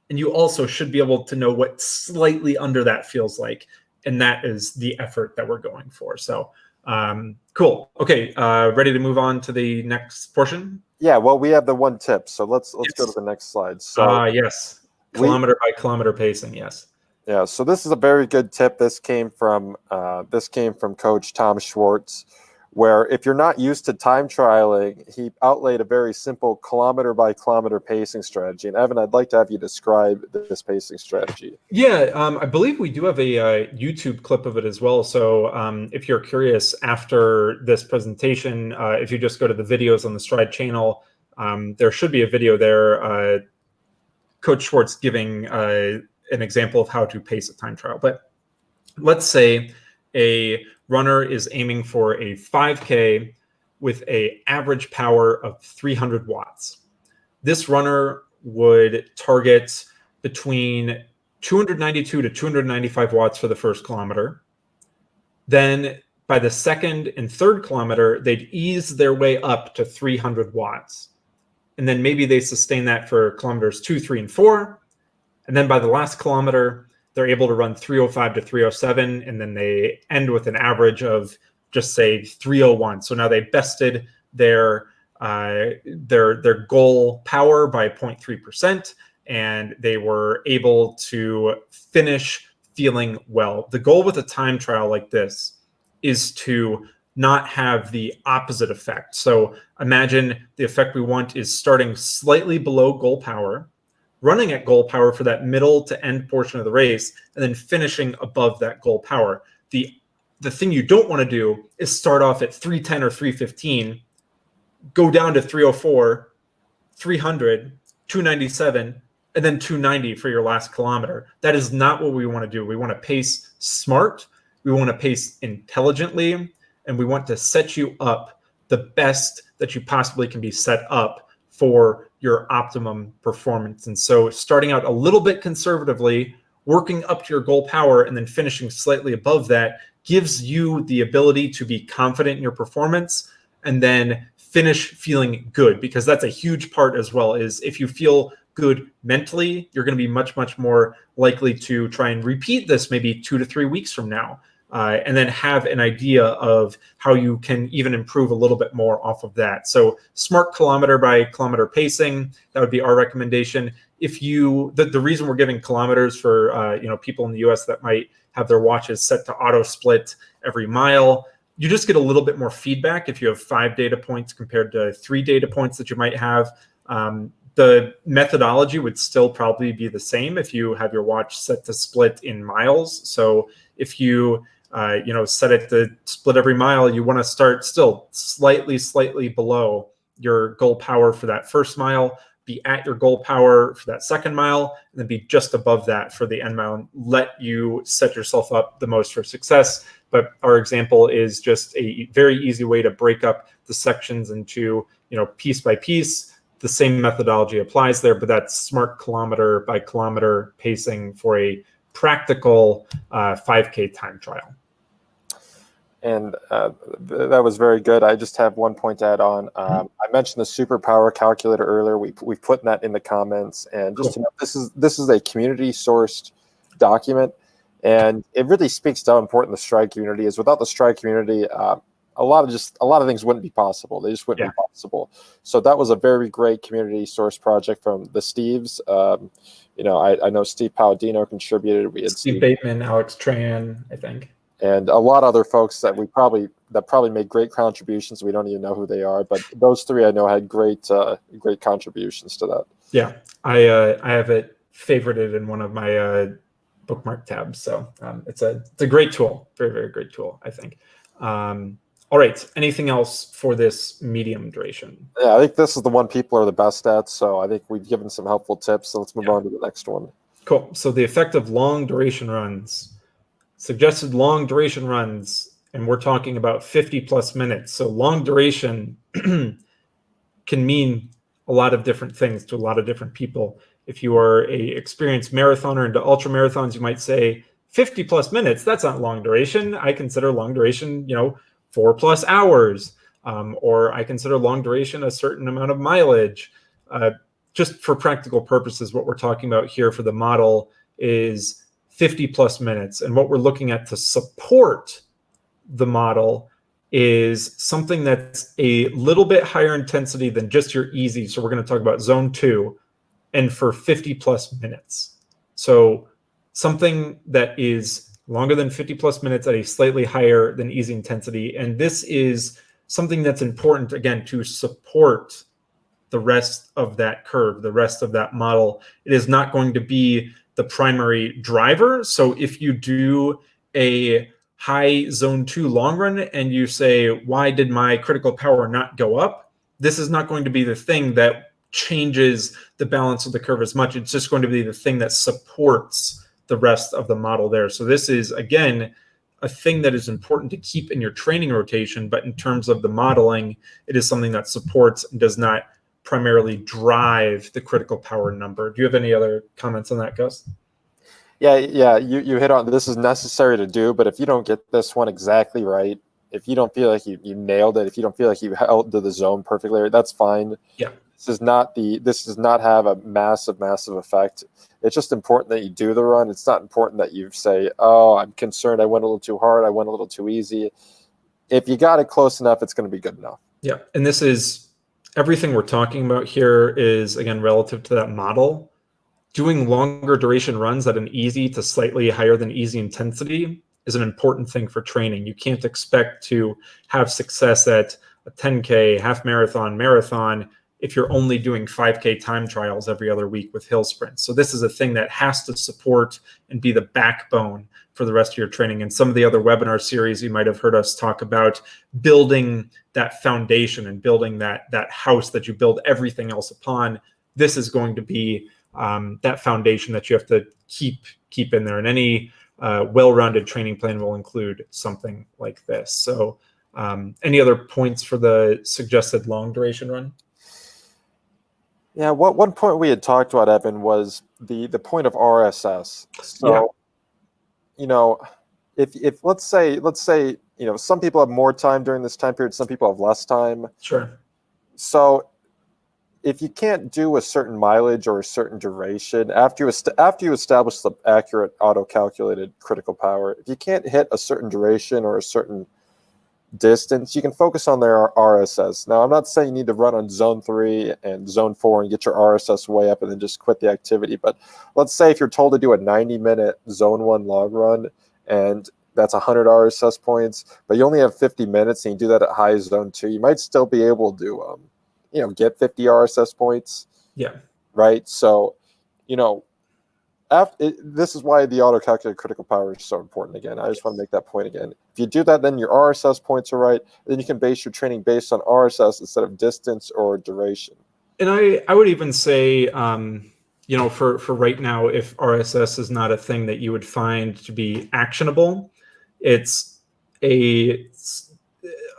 And you also should be able to know what slightly under that feels like. And that is the effort that we're going for. So cool. Okay. Ready to move on to the next portion? Yeah. Well, we have the one tip. So let's go to the next slide. So yes. Kilometer by kilometer pacing. Yes. Yeah. So this is a very good tip. This came from Coach Tom Schwartz, where if you're not used to time trialing, he outlaid a very simple kilometer by kilometer pacing strategy. And Evan, I'd like to have you describe this pacing strategy. Yeah, I believe we do have a YouTube clip of it as well. So if you're curious after this presentation, if you just go to the videos on the Stryd channel, there should be a video there. Coach Schwartz giving an example of how to pace a time trial. But let's say a runner is aiming for a 5K with an average power of 300 watts. This runner would target between 292 to 295 watts for the first kilometer. Then by the second and third kilometer, they'd ease their way up to 300 watts. And then maybe they sustain that for kilometers 2, 3, and 4. And then by the last kilometer, they're able to run 305 to 307, and then they end with an average of just say 301. So now they bested their their goal power by 0.3%, and they were able to finish feeling well. The goal with a time trial like this is to not have the opposite effect. So imagine the effect we want is starting slightly below goal power, running at goal power for that middle to end portion of the race, and then finishing above that goal power. The thing you don't want to do is start off at 310 or 315, go down to 304, 300, 297, and then 290 for your last kilometer. That is not what we want to do. We want to pace smart, we want to pace intelligently, and we want to set you up the best that you possibly can be set up for your optimum performance. And so starting out a little bit conservatively, working up to your goal power, and then finishing slightly above that gives you the ability to be confident in your performance and then finish feeling good, because that's a huge part as well. Is if you feel good mentally, you're going to be much, much more likely to try and repeat this maybe 2 to 3 weeks from now, and then have an idea of how you can even improve a little bit more off of that. So smart kilometer by kilometer pacing, that would be our recommendation. If you, the reason we're giving kilometers for people in the US that might have their watches set to auto split every mile, you just get a little bit more feedback if you have 5 data points compared to 3 data points that you might have. The methodology would still probably be the same if you have your watch set to split in miles. So if you set it to split every mile, you want to start still slightly below your goal power for that first mile, be at your goal power for that second mile, and then be just above that for the end mile, and let you set yourself up the most for success. But our example is just a very easy way to break up the sections into, piece by piece. The same methodology applies there, but that's smart kilometer by kilometer pacing for a practical 5K time trial. And that was very good. I just have one point to add on. I mentioned the superpower calculator earlier. We put that in the comments, and just to know, this is a community sourced document, and it really speaks to how important the Stryd community is. Without the Stryd community, a lot of things wouldn't be possible. They just wouldn't be possible. So that was a very great community source project from the Steves. I know Steve Palladino contributed. We had Steve Bateman, Alex Tran, I think, and a lot of other folks that probably made great contributions. We don't even know who they are, but those 3 I know had great contributions to that. Yeah, I have it favorited in one of my bookmark tabs. So it's a great tool, very, very great tool, I think. All right, anything else for this medium duration? Yeah, I think this is the one people are the best at. So I think we've given some helpful tips. So let's move on to the next one. Cool. So the effect of long duration runs. Suggested long duration runs, and we're talking about 50 plus minutes. So long duration can mean a lot of different things to a lot of different people. If you are a experienced marathoner into ultra marathons, you might say 50 plus minutes, that's not long duration. I consider long duration, 4+ hours, or I consider long duration a certain amount of mileage. Just for practical purposes, what we're talking about here for the model is 50 plus minutes. And what we're looking at to support the model is something that's a little bit higher intensity than just your easy. So we're going to talk about zone 2 and for 50 plus minutes. So something that is longer than 50 plus minutes at a slightly higher than easy intensity. And this is something that's important, again, to support the rest of that curve, the rest of that model. It is not going to be the primary driver. So if you do a high zone 2 long run and you say, why did my critical power not go up? This is not going to be the thing that changes the balance of the curve as much. It's just going to be the thing that supports the rest of the model there. So this is, again, a thing that is important to keep in your training rotation, but in terms of the modeling, it is something that supports and does not primarily drive the critical power number. Do you have any other comments on that, Gus? Yeah, you hit on this is necessary to do, but if you don't get this one exactly right, if you don't feel like you nailed it, if you don't feel like you held to the zone perfectly, that's fine. Yeah. This does not have a massive effect. It's just important that you do the run. It's not important that you say, oh, I'm concerned I went a little too hard, I went a little too easy. If you got it close enough, it's going to be good enough. Yeah, and this is everything we're talking about here is, again, relative to that model. Doing longer duration runs at an easy to slightly higher than easy intensity is an important thing for training. You can't expect to have success at a 10K, half marathon, marathon, if you're only doing 5K time trials every other week with hill sprints. So this is a thing that has to support and be the backbone for the rest of your training. And some of the other webinar series, you might have heard us talk about building that foundation and building that house that you build everything else upon. This is going to be that foundation that you have to keep in there. And any well-rounded training plan will include something like this. So any other points for the suggested long duration run? Yeah, one point we had talked about, Evan, was the point of RSS. So, if let's say, some people have more time during this time period, some people have less time. Sure. So if you can't do a certain mileage or a certain duration, after you establish the accurate auto-calculated critical power, if you can't hit a certain duration or a certain distance, you can focus on their RSS. Now, I'm not saying you need to run on zone 3 and zone 4 and get your RSS way up and then just quit the activity. But let's say if you're told to do a 90-minute zone 1 long run and that's 100 RSS points, but you only have 50 minutes and you do that at high zone 2, you might still be able to, get 50 RSS points. Yeah. Right. So, this is why the auto-calculated critical power is so important. Again, I just want to make that point again. If you do that, then your RSS points are right. Then you can base your training based on RSS instead of distance or duration. And I would even say, for right now, if RSS is not a thing that you would find to be actionable, it's a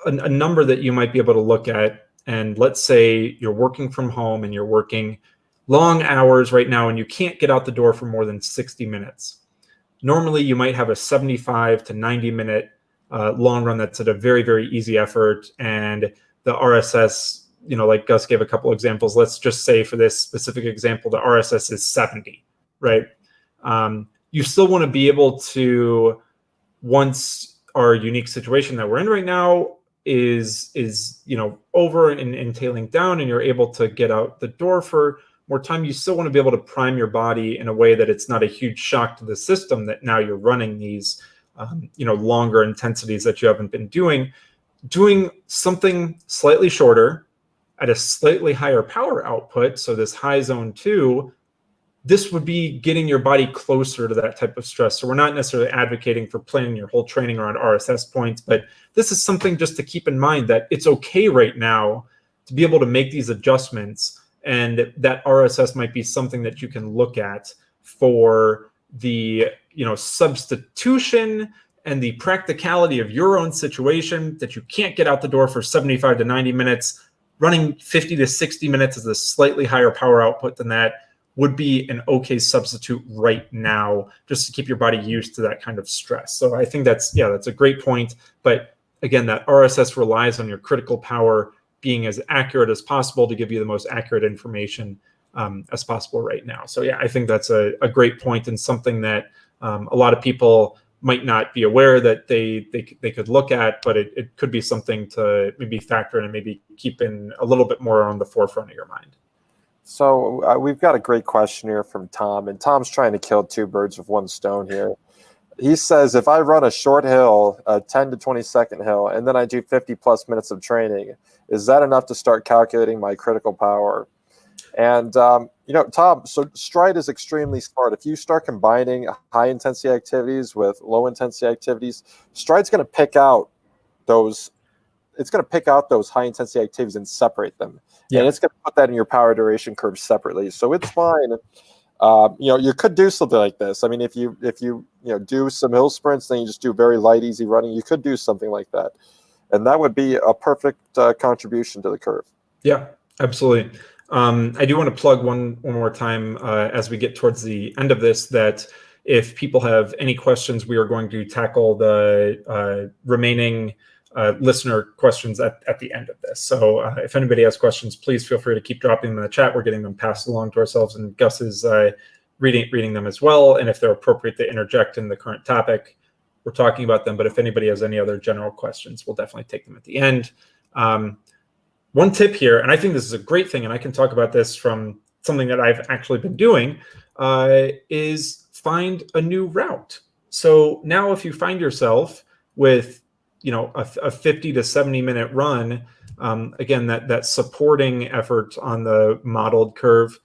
number that you might be able to look at. And let's say you're working from home and you're working long hours right now and you can't get out the door for more than 60 minutes. Normally, you might have a 75 to 90-minute long run that's at a very, very easy effort. And the RSS, like Gus gave a couple examples, let's just say for this specific example, the RSS is 70, right? You still want to be able to, once our unique situation that we're in right now is over and tailing down and you're able to get out the door for more time, you still want to be able to prime your body in a way that it's not a huge shock to the system that now you're running these longer intensities that you haven't been doing something slightly shorter at a slightly higher power output. So this high zone 2, this would be getting your body closer to that type of stress. So we're not necessarily advocating for planning your whole training around RSS points, but this is something just to keep in mind that it's okay right now to be able to make these adjustments, and that RSS might be something that you can look at for the substitution and the practicality of your own situation, that you can't get out the door for 75 to 90 minutes. Running 50 to 60 minutes is a slightly higher power output than that would be an okay substitute right now, just to keep your body used to that kind of stress. So I think that's a great point. But again, that RSS relies on your critical power being as accurate as possible to give you the most accurate information as possible right now. So I think that's a great point, and something that a lot of people might not be aware that they could look at, but it could be something to maybe factor in and maybe keep in a little bit more on the forefront of your mind. So we've got a great question here from Tom, and Tom's trying to kill two birds with one stone here. He says, if I run a short hill, a 10 to 20 second hill, and then I do 50 plus minutes of training, is that enough to start calculating my critical power? And, Tom, so Stryd is extremely smart. If you start combining high intensity activities with low intensity activities, Stryd's going to pick out those. It's going to pick out those high intensity activities and separate them. Yeah. And it's going to put that in your power duration curve separately. So it's fine. You could do something like this. I mean, if you do some hill sprints, then you just do very light, easy running, you could do something like that. And that would be a perfect contribution to the curve. Yeah, absolutely. I do want to plug one more time as we get towards the end of this, that if people have any questions, we are going to tackle the remaining listener questions at the end of this. So if anybody has questions, please feel free to keep dropping them in the chat. We're getting them passed along to ourselves, and Gus is reading them as well. And if they're appropriate to interject in the current topic, we're talking about them. But if anybody has any other general questions, we'll definitely take them at the end. one tip here, and I think this is a great thing, and I can talk about this from something that I've actually been doing, is find a new route. So now if you find yourself with, a 50 to 70 minute run, again, that supporting effort on the modeled curve,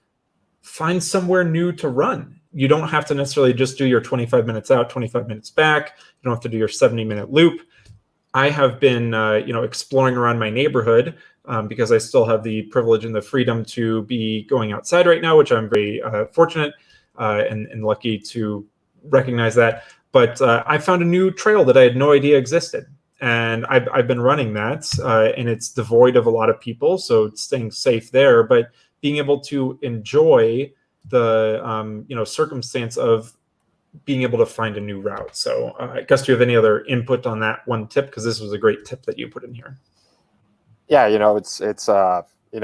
find somewhere new to run. You don't have to necessarily just do your 25 minutes out, 25 minutes back. You don't have to do your 70-minute loop. I have been, exploring around my neighborhood because I still have the privilege and the freedom to be going outside right now, which I'm very fortunate and lucky to recognize that. But I found a new trail that I had no idea existed. And I've been running that, and it's devoid of a lot of people, so it's staying safe there. But being able to enjoy the circumstance of being able to find a new route. So Gus, do you have any other input on that one tip? Because this was a great tip that you put in here. Yeah,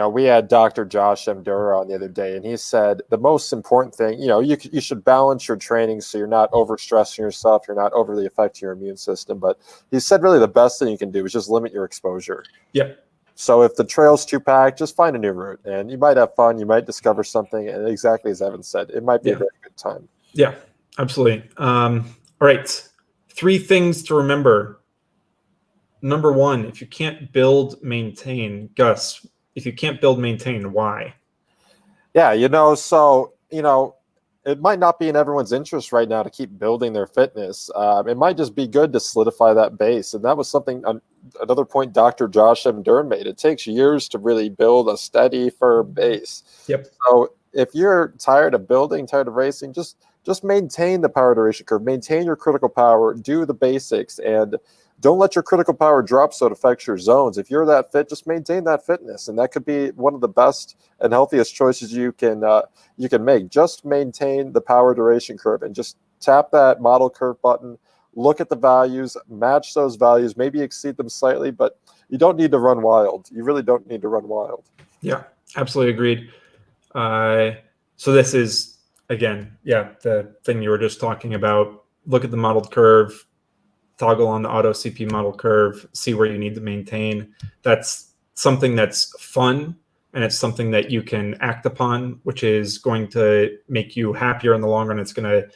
we had Dr. Josh Emdura on the other day, and he said the most important thing, you should balance your training so you're not overstressing yourself, you're not overly affecting your immune system. But he said really the best thing you can do is just limit your exposure. Yep. So if the trail's too packed, just find a new route, and you might have fun, you might discover something, and exactly as Evan said, it might be a very good time. Yeah, absolutely. All right, 3 things to remember. Number 1, if you can't build, maintain. Gus, if you can't build, maintain, why? Yeah, it might not be in everyone's interest right now to keep building their fitness. It might just be good to solidify that base. And that was something, another point Dr. Josh Emdura made. It takes years to really build a steady, firm base. Yep. So if you're tired of building, tired of racing, just maintain the power duration curve, maintain your critical power, do the basics, and don't let your critical power drop so it affects your zones. If you're that fit, just maintain that fitness, and that could be one of the best and healthiest choices you can make. Just maintain the power duration curve and just tap that model curve button. Look at the values, match those values, maybe exceed them slightly, but you don't need to run wild. You really don't need to run wild. Yeah, absolutely agreed. So this is, again, the thing you were just talking about. Look at the modeled curve, toggle on the auto CP model curve, see where you need to maintain. That's something that's fun, and it's something that you can act upon, which is going to make you happier in the long run. It's going to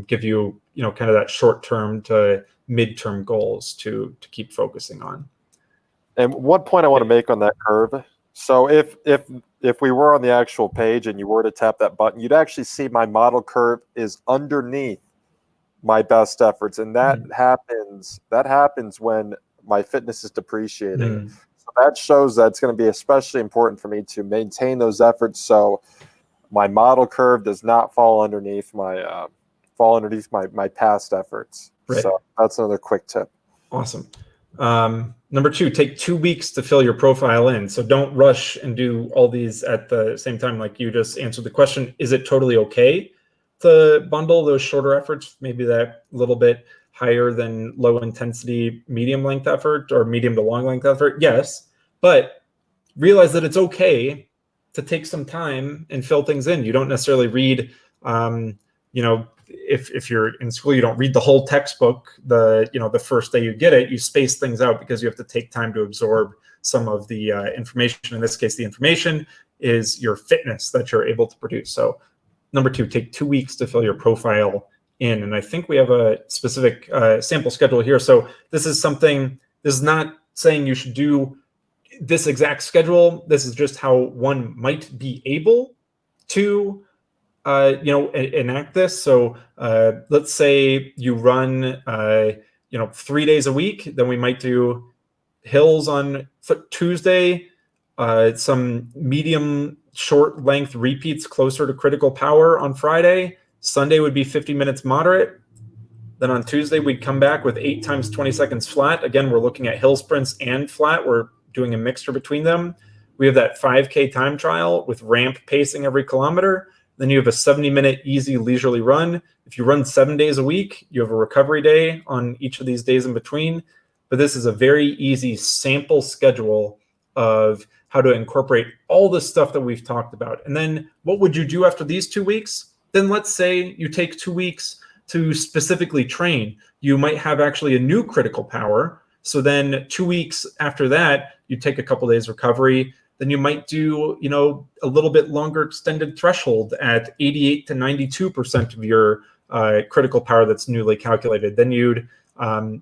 give you, kind of that short-term to mid-term goals to keep focusing on. And one point I want to make on that curve. So if we were on the actual page and you were to tap that button, you'd actually see my model curve is underneath my best efforts, and that happens when my fitness is depreciating. So that shows that it's going to be especially important for me to maintain those efforts, so my model curve does not fall underneath my past efforts. Right. So that's another quick tip. Awesome. Number 2, take 2 weeks to fill your profile in. So don't rush and do all these at the same time. Like you just answered the question, is it totally okay to bundle those shorter efforts, maybe that little bit higher than low intensity, medium length effort or medium to long length effort? Yes, but realize that it's okay to take some time and fill things in. You don't necessarily read, if you're in school, you don't read the whole textbook the first day you get it. You space things out because you have to take time to absorb some of the information. In this case, the information is your fitness that you're able to produce. So number 2, take 2 weeks to fill your profile in. And I think we have a specific sample schedule here. So this is not saying you should do this exact schedule. This is just how one might be able to, enact this. So let's say you run, 3 days a week, then we might do hills on Tuesday, some medium short length repeats closer to critical power on Friday. Sunday would be 50 minutes moderate. Then on Tuesday, we'd come back with 8 times 20 seconds flat. Again, we're looking at hill sprints and flat. We're doing a mixture between them. We have that 5K time trial with ramp pacing every kilometer. Then you have a 70-minute easy leisurely run. If you run 7 days a week, you have a recovery day on each of these days in between. But this is a very easy sample schedule of how to incorporate all the stuff that we've talked about. And then what would you do after these 2 weeks? Then let's say you take 2 weeks to specifically train. You might have actually a new critical power. So then 2 weeks after that, you take a couple days recovery. Then you might do, a little bit longer extended threshold at 88 to 92% of your critical power that's newly calculated. Then you'd,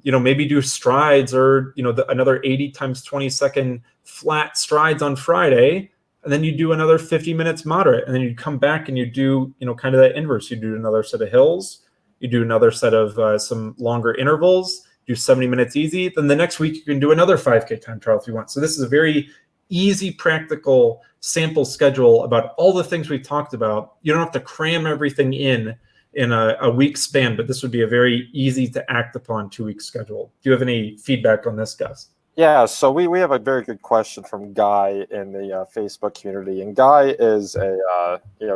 maybe do strides or, another 80 times 20 second flat strides on Friday. And then you do another 50 minutes moderate. And then you'd come back and you do, kind of that inverse. You do another set of hills. You do another set of some longer intervals, do 70 minutes easy. Then the next week you can do another 5K time trial if you want. So this is a very easy, practical sample schedule about all the things we've talked about. You don't have to cram everything in a week span, but this would be a very easy to act upon 2-week schedule. Do you have any feedback on this, Gus? Yeah, so we have a very good question from Guy in the Facebook community, and Guy is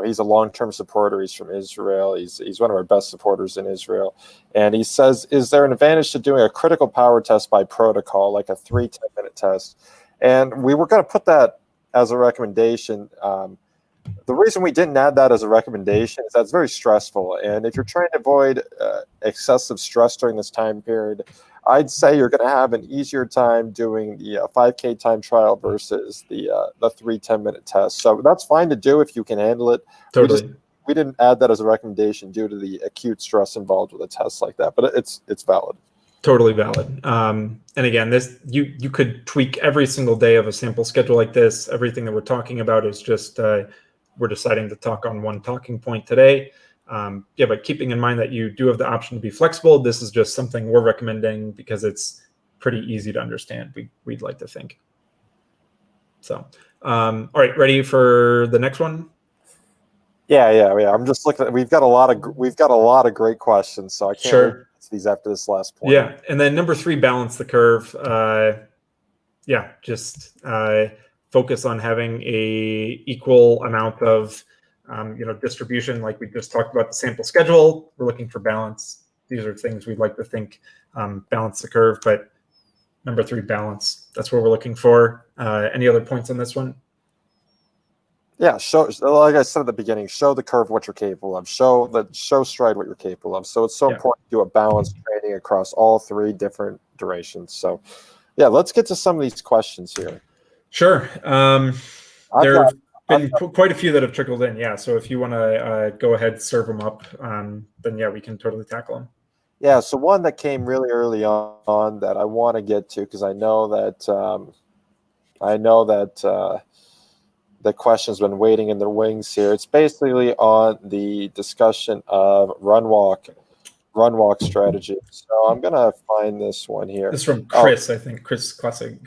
he's a long-term supporter. He's from Israel. He's one of our best supporters in Israel, and he says, is there an advantage to doing a critical power test by protocol, like a 3 10-minute test? And we were going to put that as a recommendation. The reason we didn't add that as a recommendation is that it's very stressful. And if you're trying to avoid excessive stress during this time period, I'd say you're going to have an easier time doing the 5K time trial versus the 3 10-minute test. So that's fine to do if you can handle it. Totally. We didn't add that as a recommendation due to the acute stress involved with a test like that, but it's valid. Totally valid. And again, this you could tweak every single day of a sample schedule like this. Everything that we're talking about is just we're deciding to talk on one talking point today. But keeping in mind that you do have the option to be flexible, this is just something we're recommending because it's pretty easy to understand. We'd like to think. So, all right, ready for the next one? Yeah. I'm just looking at. We've got a lot of great questions, so I can't wait to answer these after this last point. Yeah, and then number 3, balance the curve. Just focus on having a equal amount of distribution, like we just talked about the sample schedule. We're looking for balance. These are things we'd like to think balance the curve, but number 3, balance. That's what we're looking for. Any other points on this one? Yeah, like I said at the beginning, show the curve what you're capable of. Show Stryd what you're capable of. So it's so important to do a balanced training across all 3 different durations. So, yeah, let's get to some of these questions here. Sure. There have been quite a few that have trickled in. Yeah. So if you want to go ahead, serve them up, then yeah, we can totally tackle them. Yeah. So one that came really early on that I want to get to because I know that the question's been waiting in the wings here. It's basically on the discussion of run walk strategy. So I'm gonna find this one here. This is from Chris, I think. Chris Classic.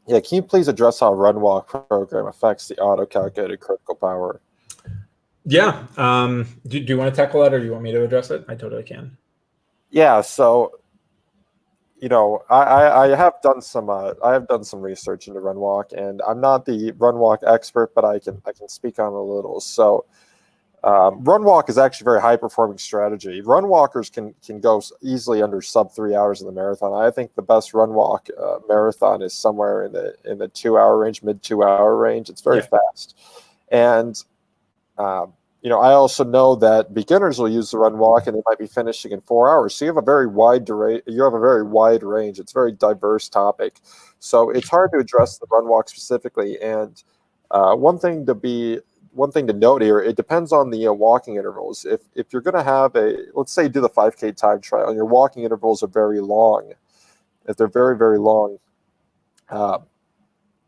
Yeah, can you please address how run walk program affects the auto-calculated critical power? Yeah. Do you want to tackle that or do you want me to address it? I totally can. Yeah, so I have done some research into run walk, and I'm not the run walk expert, but I can speak on it a little. So run walk is actually a very high performing strategy. Run walkers can go easily under sub 3 hours in the marathon. I think the best run walk marathon is somewhere in the 2 hour range, mid 2 hour range. It's very fast. And I also know that beginners will use the run walk and they might be finishing in 4 hours. So you have a very wide range. It's a very diverse topic. So it's hard to address the run walk specifically. And one thing to note here, it depends on the walking intervals. If you're going to have let's say you do the 5K time trial and your walking intervals are very long, if they're very, very long,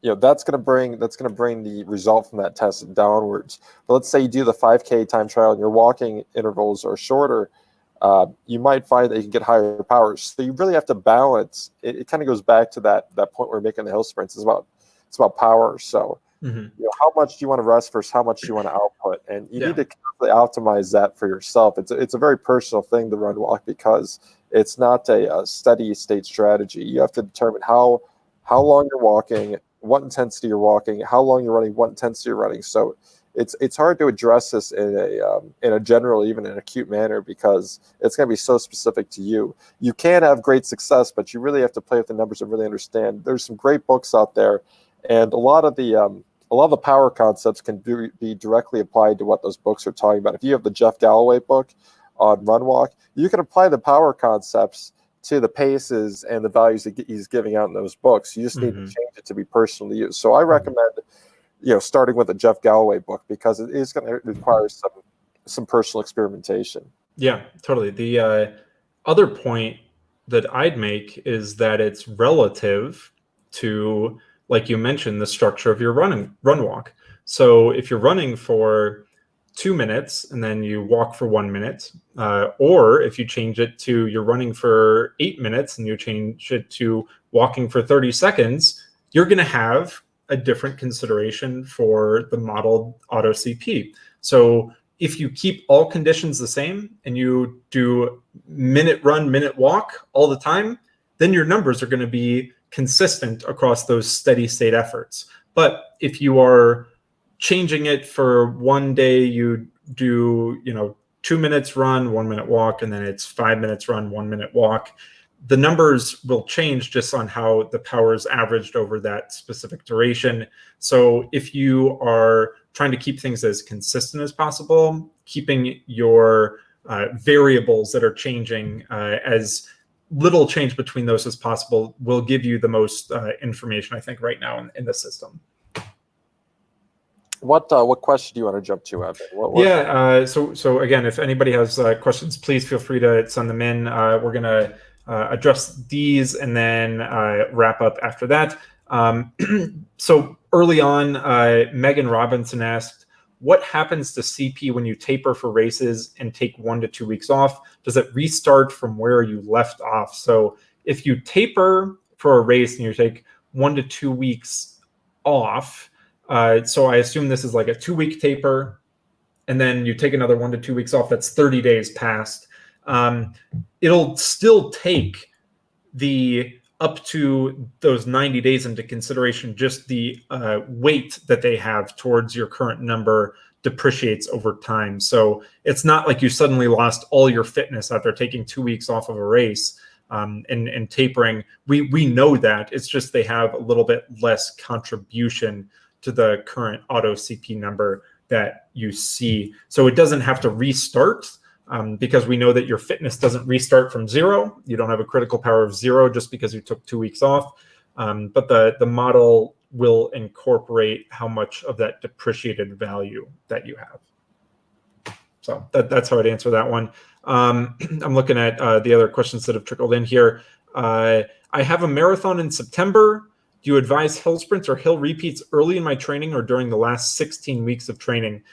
that's going to bring the result from that test downwards. But let's say you do the 5K time trial and your walking intervals are shorter, you might find that you can get higher powers. So you really have to balance. It kind of goes back to that point we're making the hill sprints. It's about power. So how much do you want to rest versus how much do you want to output, and you need to carefully optimize that for yourself. It's a very personal thing to run walk because it's not a steady state strategy. You have to determine how long you're walking, what intensity you're walking, how long you're running, what intensity you're running. So it's hard to address this in a general, even an acute manner, because it's going to be so specific to you. You can have great success, but you really have to play with the numbers and really understand. There's some great books out there, and a lot of the power concepts can be directly applied to what those books are talking about. If you have the Jeff Galloway book on run walk, you can apply the power concepts to the paces and the values that he's giving out in those books. You just need to change it to be personal to you. So I recommend, starting with the Jeff Galloway book, because it is going to require some personal experimentation. Yeah, totally. The other point that I'd make is that it's relative to, like you mentioned, the structure of your run walk. So if you're running for 2 minutes and then you walk for 1 minute, or if you change it to you're running for 8 minutes and you change it to walking for 30 seconds, you're going to have a different consideration for the modeled auto CP. So if you keep all conditions the same and you do minute run, minute walk all the time, then your numbers are going to be consistent across those steady state efforts. But if you are changing it for one day, you do 2 minutes run, 1 minute walk, and then it's 5 minutes run, 1 minute walk, the numbers will change just on how the power is averaged over that specific duration. So if you are trying to keep things as consistent as possible, keeping your variables that are changing as little change between those as possible will give you the most information, I think, right now in the system. What question do you want to jump to, Evan? So again, if anybody has questions, please feel free to send them in. We're going to address these and then wrap up after that. So early on, Megan Robinson asked, what happens to CP when you taper for races and take 1 to 2 weeks off? Does it restart from where you left off? So if you taper for a race and you take 1 to 2 weeks off, so I assume this is like a 2-week taper, and then you take another 1 to 2 weeks off, that's 30 days past. It'll still take the up to those 90 days into consideration. Just the weight that they have towards your current number depreciates over time. So it's not like you suddenly lost all your fitness after taking 2 weeks off of a race and tapering. We know that. It's just they have a little bit less contribution to the current auto CP number that you see. So it doesn't have to restart. Because we know that your fitness doesn't restart from 0. You don't have a critical power of 0 just because you took 2 weeks off. But the model will incorporate how much of that depreciated value that you have. So that's how I'd answer that one. I'm looking at the other questions that have trickled in here. I have a marathon in September. Do you advise hill sprints or hill repeats early in my training or during the last 16 weeks of training?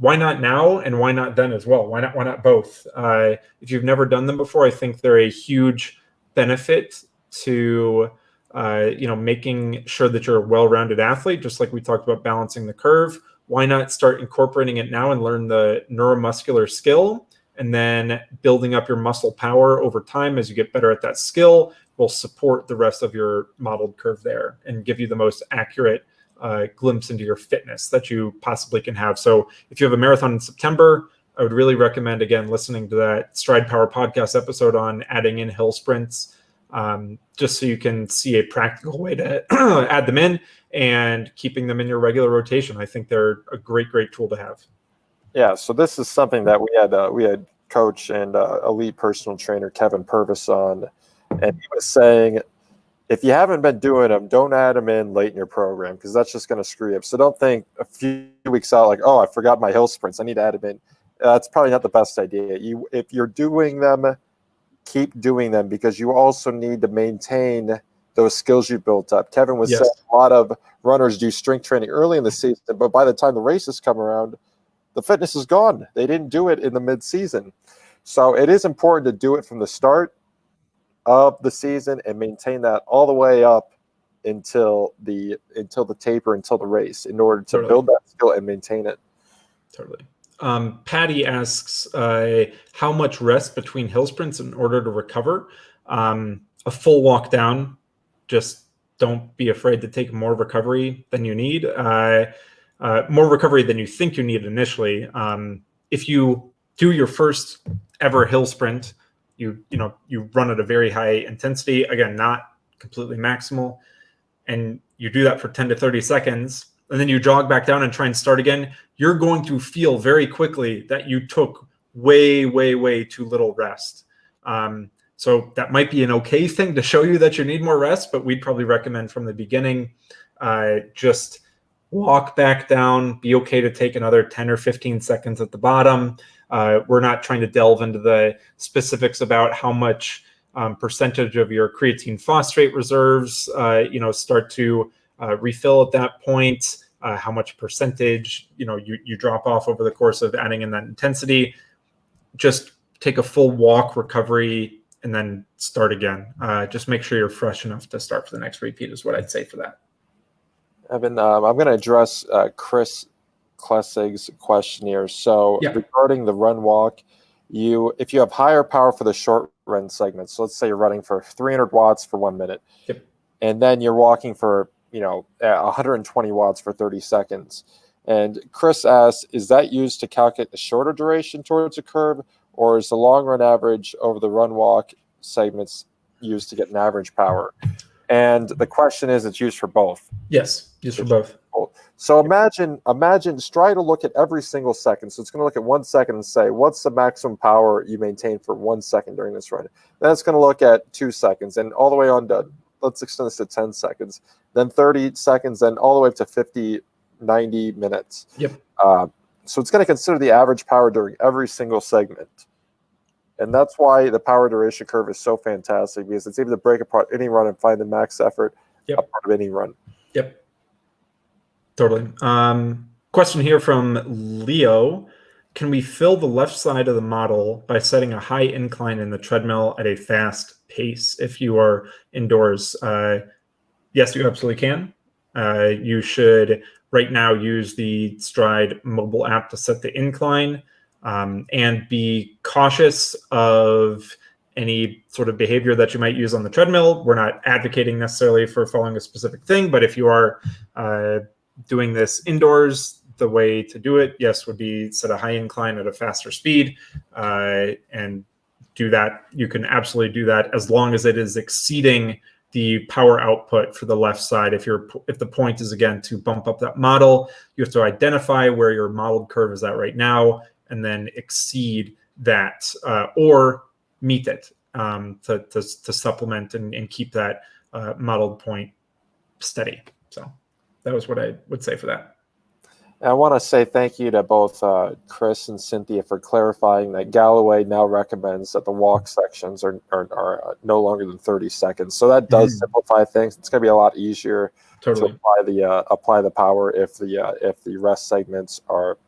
Why not now and why not then as well? Why not both? If you've never done them before, I think they're a huge benefit to making sure that you're a well-rounded athlete, just like we talked about balancing the curve. Why not start incorporating it now and learn the neuromuscular skill, and then building up your muscle power over time as you get better at that skill will support the rest of your modeled curve there and give you the most accurate glimpse into your fitness that you possibly can have. So if you have a marathon in September, I would really recommend, again, listening to that Stryd Power podcast episode on adding in hill sprints, just so you can see a practical way to add them in and keeping them in your regular rotation. I think they're a great tool to have. Yeah, so this is something that we had coach and elite personal trainer Kevin Purvis on, and he was saying, if you haven't been doing them, don't add them in late in your program, because that's just going to screw you up. So don't think a few weeks out like, oh, I forgot my hill sprints, I need to add them in. That's probably not the best idea. If you're doing them, keep doing them, because you also need to maintain those skills you built up. Kevin was saying a lot of runners do strength training early in the season, but by the time the races come around, the fitness is gone. They didn't do it in the mid-season. So it is important to do it from the start of the season and maintain that all the way up until the taper, until the race, in order to build that skill and maintain it. Totally. Patty asks, how much rest between hill sprints in order to recover? A full walk down. Just don't be afraid to take more recovery than you need. More recovery than you think you need initially. If you do your first ever hill sprint, you run at a very high intensity, again, not completely maximal, and you do that for 10 to 30 seconds, and then you jog back down and try and start again, you're going to feel very quickly that you took way too little rest. So that might be an okay thing to show you that you need more rest, but we'd probably recommend from the beginning, just walk back down, be okay to take another 10 or 15 seconds at the bottom. We're not trying to delve into the specifics about how much percentage of your creatine phosphate reserves, start to refill at that point, how much percentage, you drop off over the course of adding in that intensity. Just take a full walk recovery and then start again. Just make sure you're fresh enough to start for the next repeat is what I'd say for that. Evan, I'm going to address Chris Klessig's question here. So regarding the run walk, if you have higher power for the short run segments, so let's say you're running for 300 watts for 1 minute, and then you're walking for 120 watts for 30 seconds. And Chris asks, is that used to calculate the shorter duration towards a curve, or is the long run average over the run walk segments used to get an average power? And the question is, it's used for both. Yes, used for both. So imagine Stryd to look at every single second. So it's going to look at 1 second and say, what's the maximum power you maintain for 1 second during this run? Then it's going to look at 2 seconds and all the way on to, let's extend this to 10 seconds, then 30 seconds, then all the way up to 50, 90 minutes. So it's going to consider the average power during every single segment. And that's why the power duration curve is so fantastic, because it's able to break apart any run and find the max effort a part of any run. Totally. Question here from Leo. Can we fill the left side of the model by setting a high incline in the treadmill at a fast pace if you are indoors? Yes, you absolutely can. You should right now use the Stryd mobile app to set the incline. And be cautious of any sort of behavior that you might use on the treadmill. We're not advocating necessarily for following a specific thing, but if you are doing this indoors, the way to do it, yes, would be set a high incline at a faster speed and do that. You can absolutely do that as long as it is exceeding the power output for the left side. If the point is, again, to bump up that model, you have to identify where your modeled curve is at right now and then exceed that or meet it to supplement and keep that modeled point steady. So that was what I would say for that. And I want to say thank you to both Chris and Cynthia for clarifying that Galloway now recommends that the walk sections are no longer than 30 seconds. So that does simplify things. It's going to be a lot easier to apply the power if the rest segments are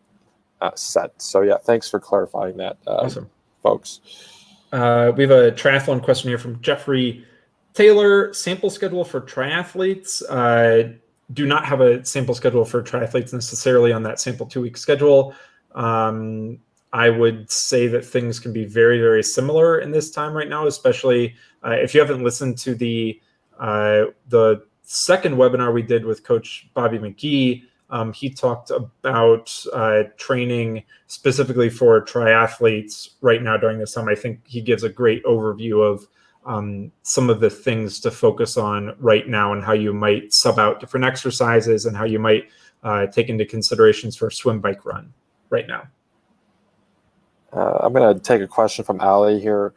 set. So yeah, thanks for clarifying that, awesome, folks. We have a triathlon question here from Jeffrey Taylor. Sample schedule for triathletes. Do not have a sample schedule for triathletes necessarily on that sample 2-week schedule. I would say that things can be very, very similar in this time right now, especially if you haven't listened to the second webinar we did with Coach Bobby McGee. He talked about training specifically for triathletes right now during this time. I think he gives a great overview of some of the things to focus on right now and how you might sub out different exercises and how you might take into considerations for swim, bike, run right now. I'm going to take a question from Ali here.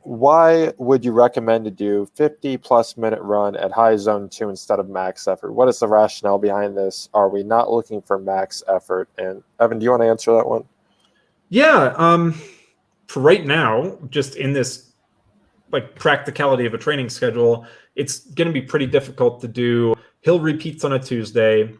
Why would you recommend to do 50+ minute run at high zone 2 instead of max effort? What is the rationale behind this? Are we not looking for max effort? And Evan, do you want to answer that one? Yeah. For right now, just in this practicality of a training schedule, it's going to be pretty difficult to do hill repeats on a Tuesday,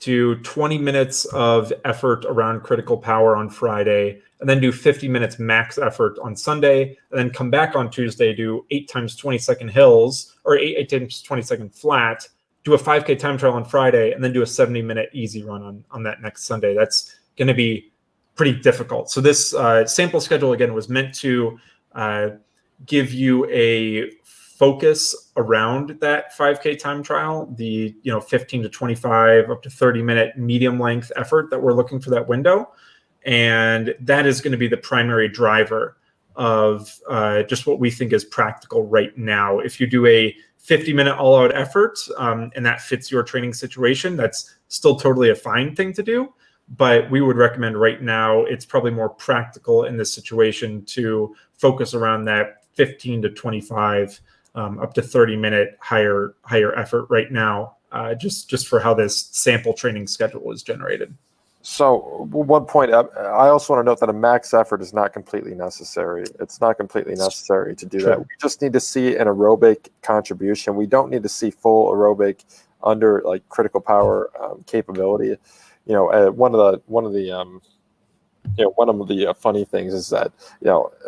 do 20 minutes of effort around critical power on Friday, and then do 50 minutes max effort on Sunday, and then come back on Tuesday, do 8 times 20-second hills, or 8 times 20-second flat, do a 5K time trial on Friday, and then do a 70-minute easy run on that next Sunday. That's going to be pretty difficult. So this sample schedule, again, was meant to give you a focus around that 5K time trial, the 15 to 25 up to 30-minute medium length effort that we're looking for that window. And that is going to be the primary driver of just what we think is practical right now. If you do a 50-minute all-out effort and that fits your training situation, that's still totally a fine thing to do. But we would recommend right now, it's probably more practical in this situation to focus around that 15 to 25, up to 30-minute higher effort right now, just for how this sample training schedule is generated. So one point, I also want to note that a max effort is not completely necessary. It's not completely necessary to do that. We just need to see an aerobic contribution. We don't need to see full aerobic under like critical power capability. One of the funny things is that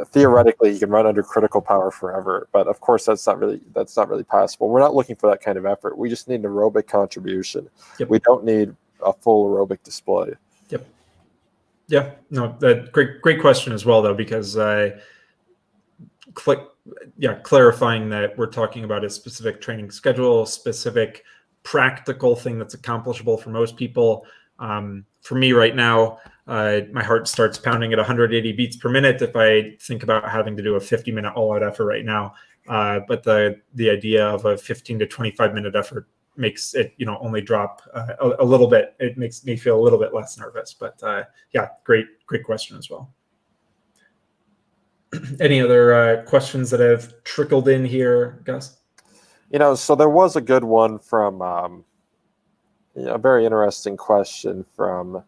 theoretically you can run under critical power forever, but of course that's not really possible. We're not looking for that kind of effort. We just need an aerobic contribution. Yep. We don't need a full aerobic display. Yep. Yeah. No, that great question as well, though, because clarifying that we're talking about a specific training schedule, specific practical thing that's accomplishable for most people. For me right now, my heart starts pounding at 180 beats per minute if I think about having to do a 50-minute all-out effort right now. But the idea of a 15 to 25-minute effort makes it only drop a little bit. It makes me feel a little bit less nervous. But yeah, great question as well. Any other questions that have trickled in here, Gus? So there was a good one from a very interesting question from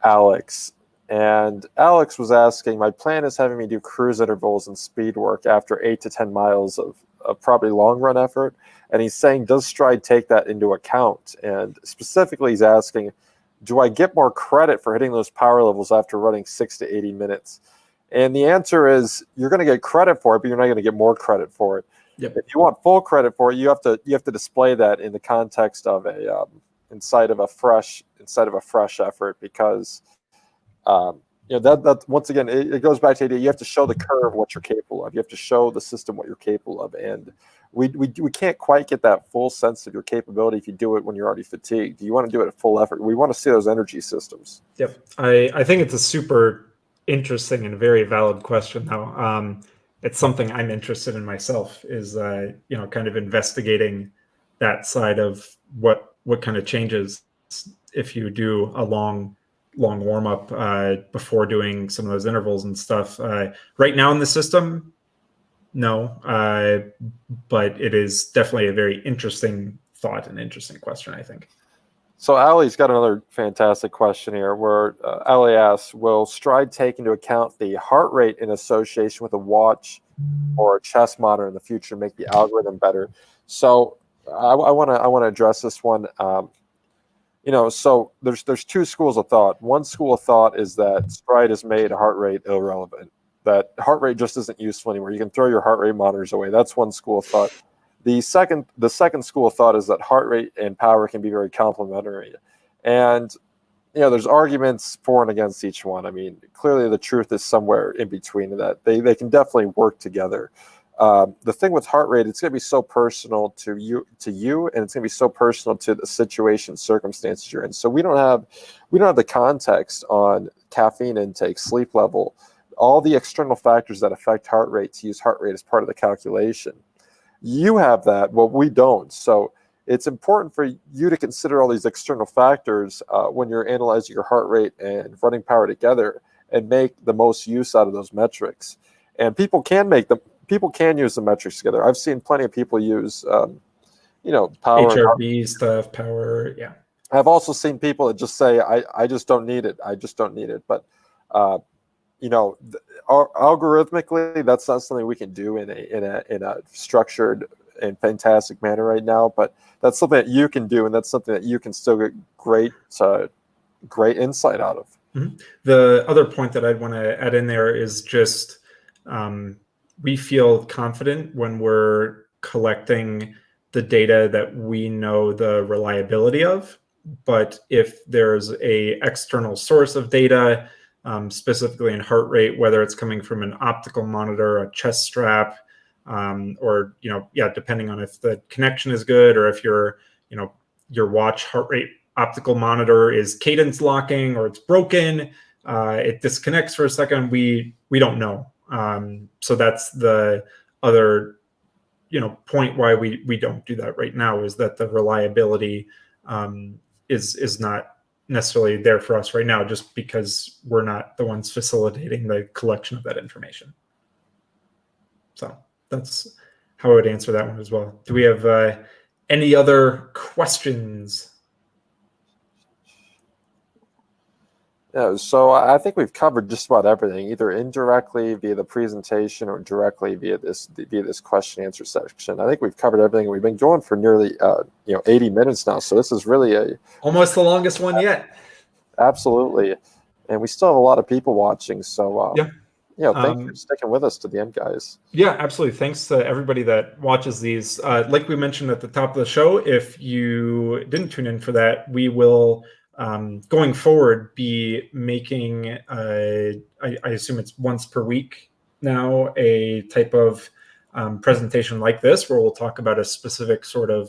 Alex. And Alex was asking, my plan is having me do cruise intervals and speed work after 8 to 10 miles of probably long run effort. And he's saying, does Stryd take that into account? And specifically, he's asking, do I get more credit for hitting those power levels after running 6 to 80 minutes? And the answer is you're going to get credit for it, but you're not going to get more credit for it. Yep. If you want full credit for it, you have to display that in the context of inside of a fresh effort, because that once again it goes back to the idea you have to show the curve what you're capable of. You have to show the system what you're capable of, and we can't quite get that full sense of your capability if you do it when you're already fatigued. You want to do it at full effort. We want to see those energy systems. Yep, I think it's a super interesting and very valid question, though. It's something I'm interested in myself, is kind of investigating that side of what kind of changes if you do a long warm up before doing some of those intervals and stuff. Right now in the system, no, but it is definitely a very interesting thought and interesting question, I think. So Ali's got another fantastic question here where Ali asks, will Stryd take into account the heart rate in association with a watch or a chest monitor in the future to make the algorithm better? So I want to address this one. So there's two schools of thought. One school of thought is that Stryd has made heart rate irrelevant, that heart rate just isn't useful anymore. You can throw your heart rate monitors away. That's one school of thought. The second school of thought is that heart rate and power can be very complementary. And, there's arguments for and against each one. I mean, clearly the truth is somewhere in between that. They can definitely work together. The thing with heart rate, it's going to be so personal to you, and it's going to be so personal to the situation, circumstances you're in. So we don't have the context on caffeine intake, sleep level, all the external factors that affect heart rate, to use heart rate as part of the calculation. You have that, well, we don't. So it's important for you to consider all these external factors when you're analyzing your heart rate and running power together, and make the most use out of those metrics. And people can use the metrics together. I've seen plenty of people use, power. HRV stuff, power, yeah. I've also seen people that just say, I just don't need it. I just don't need it. But, algorithmically, that's not something we can do in a structured and fantastic manner right now. But that's something that you can do, and that's something that you can still get great insight out of. Mm-hmm. The other point that I'd want to add in there is just we feel confident when we're collecting the data that we know the reliability of. But if there's a external source of data, specifically in heart rate, whether it's coming from an optical monitor, a chest strap, or depending on if the connection is good, or if your watch heart rate optical monitor is cadence locking or it's broken, it disconnects for a second, we don't know. So that's the other point why we don't do that right now, is that the reliability is not necessarily there for us right now, just because we're not the ones facilitating the collection of that information. So that's how I would answer that one as well. Do we have any other questions? Yeah, so I think we've covered just about everything, either indirectly via the presentation or directly via this question answer section. I think we've covered everything. We've been going for nearly 80 minutes now, so this is really almost the longest one yet. Absolutely, and we still have a lot of people watching. So yeah, thanks for sticking with us to the end, guys. Yeah, absolutely. Thanks to everybody that watches these. Like we mentioned at the top of the show, if you didn't tune in for that, we will, going forward, be making, I assume it's once per week now, a type of presentation like this, where we'll talk about a specific sort of,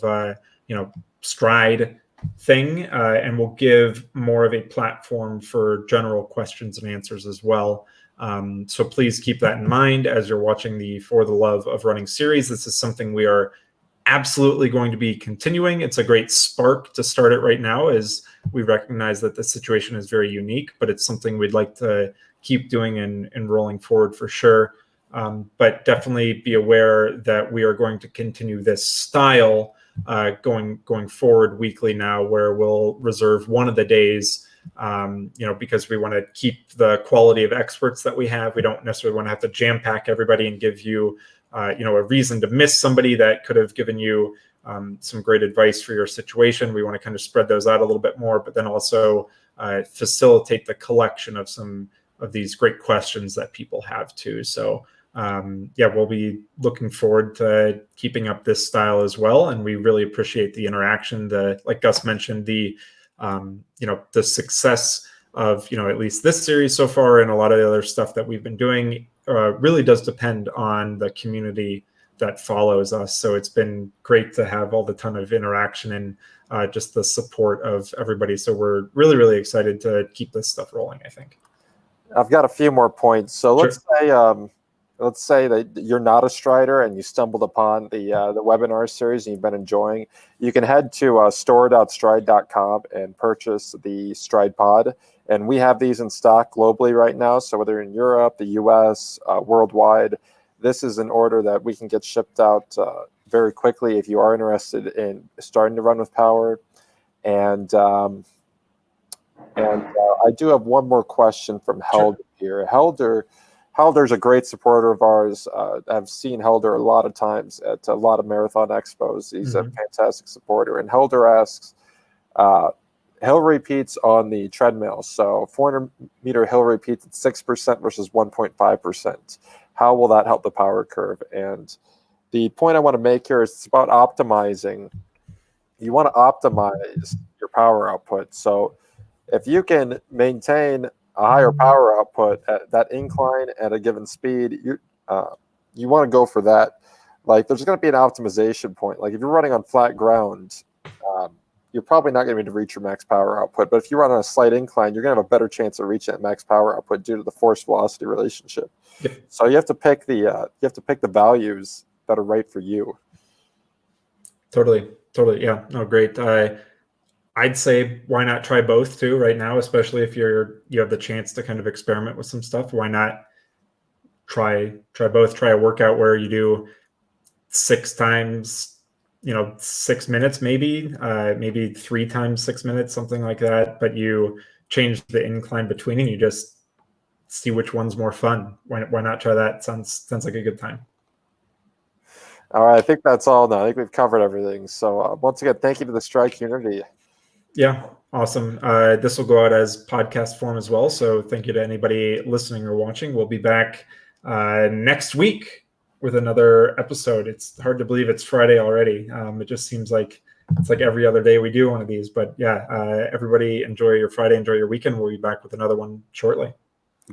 Stryd thing, and we'll give more of a platform for general questions and answers as well. So please keep that in mind as you're watching the For the Love of Running series. This is something we are absolutely going to be continuing. It's a great spark to start it right now, as we recognize that the situation is very unique, but it's something we'd like to keep doing and rolling forward for sure. But definitely be aware that we are going to continue this style going forward weekly now, where we'll reserve one of the days, because we want to keep the quality of experts that we have. We don't necessarily want to have to jam pack everybody and give you, a reason to miss somebody that could have given you some great advice for your situation. We want to kind of spread those out a little bit more, but then also facilitate the collection of some of these great questions that people have too. So we'll be looking forward to keeping up this style as well. And we really appreciate the interaction, like Gus mentioned, the success of, at least this series so far, and a lot of the other stuff that we've been doing really does depend on the community that follows us. So it's been great to have all the ton of interaction and just the support of everybody. So we're really, really excited to keep this stuff rolling, I think. I've got a few more points. So Sure. let's say that you're not a Strider and you stumbled upon the webinar series and you've been enjoying. You can head to store.stryd.com and purchase the Stryd Pod. And we have these in stock globally right now. So whether in Europe, the US, worldwide, this is an order that we can get shipped out very quickly if you are interested in starting to run with power. And I do have one more question from Helder here. Helder's a great supporter of ours. I've seen Helder a lot of times at a lot of marathon expos. He's a fantastic supporter. And Helder asks, hill repeats on the treadmill. So 400-meter hill repeats at 6% versus 1.5%. How will that help the power curve? And the point I want to make here is it's about optimizing. You want to optimize your power output. So if you can maintain a higher power output at that incline at a given speed, you want to go for that. Like, there's going to be an optimization point. Like, if you're running on flat ground, you're probably not going to be able to reach your max power output. But if you run on a slight incline, you're going to have a better chance of reaching that max power output due to the force velocity relationship. Yep. So you have to pick the values that are right for you. Totally. Yeah. No, great. I'd say why not try both too right now, especially if you have the chance to kind of experiment with some stuff. Why not try both? Try a workout where you do 6 times, 6 minutes, maybe 3 times 6 minutes, something like that. But you change the incline between and you just see which one's more fun. Why not try that? Sounds like a good time. All right, I think that's all now. I think we've covered everything. So once again, thank you to the Stryd community. Yeah, awesome. This will go out as podcast form as well. So thank you to anybody listening or watching. We'll be back next week with another episode. It's hard to believe it's Friday already. It just seems like it's like every other day we do one of these. But yeah, everybody enjoy your Friday, enjoy your weekend. We'll be back with another one shortly.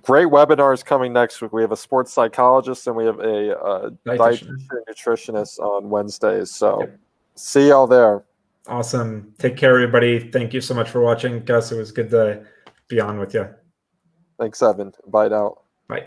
Great webinars coming next week. We have a sports psychologist and we have a dietitian and nutritionist on Wednesdays. So see y'all there. Awesome. Take care, everybody. Thank you so much for watching. Gus, it was good to be on with you. Thanks, Evan. Bye now. Bye.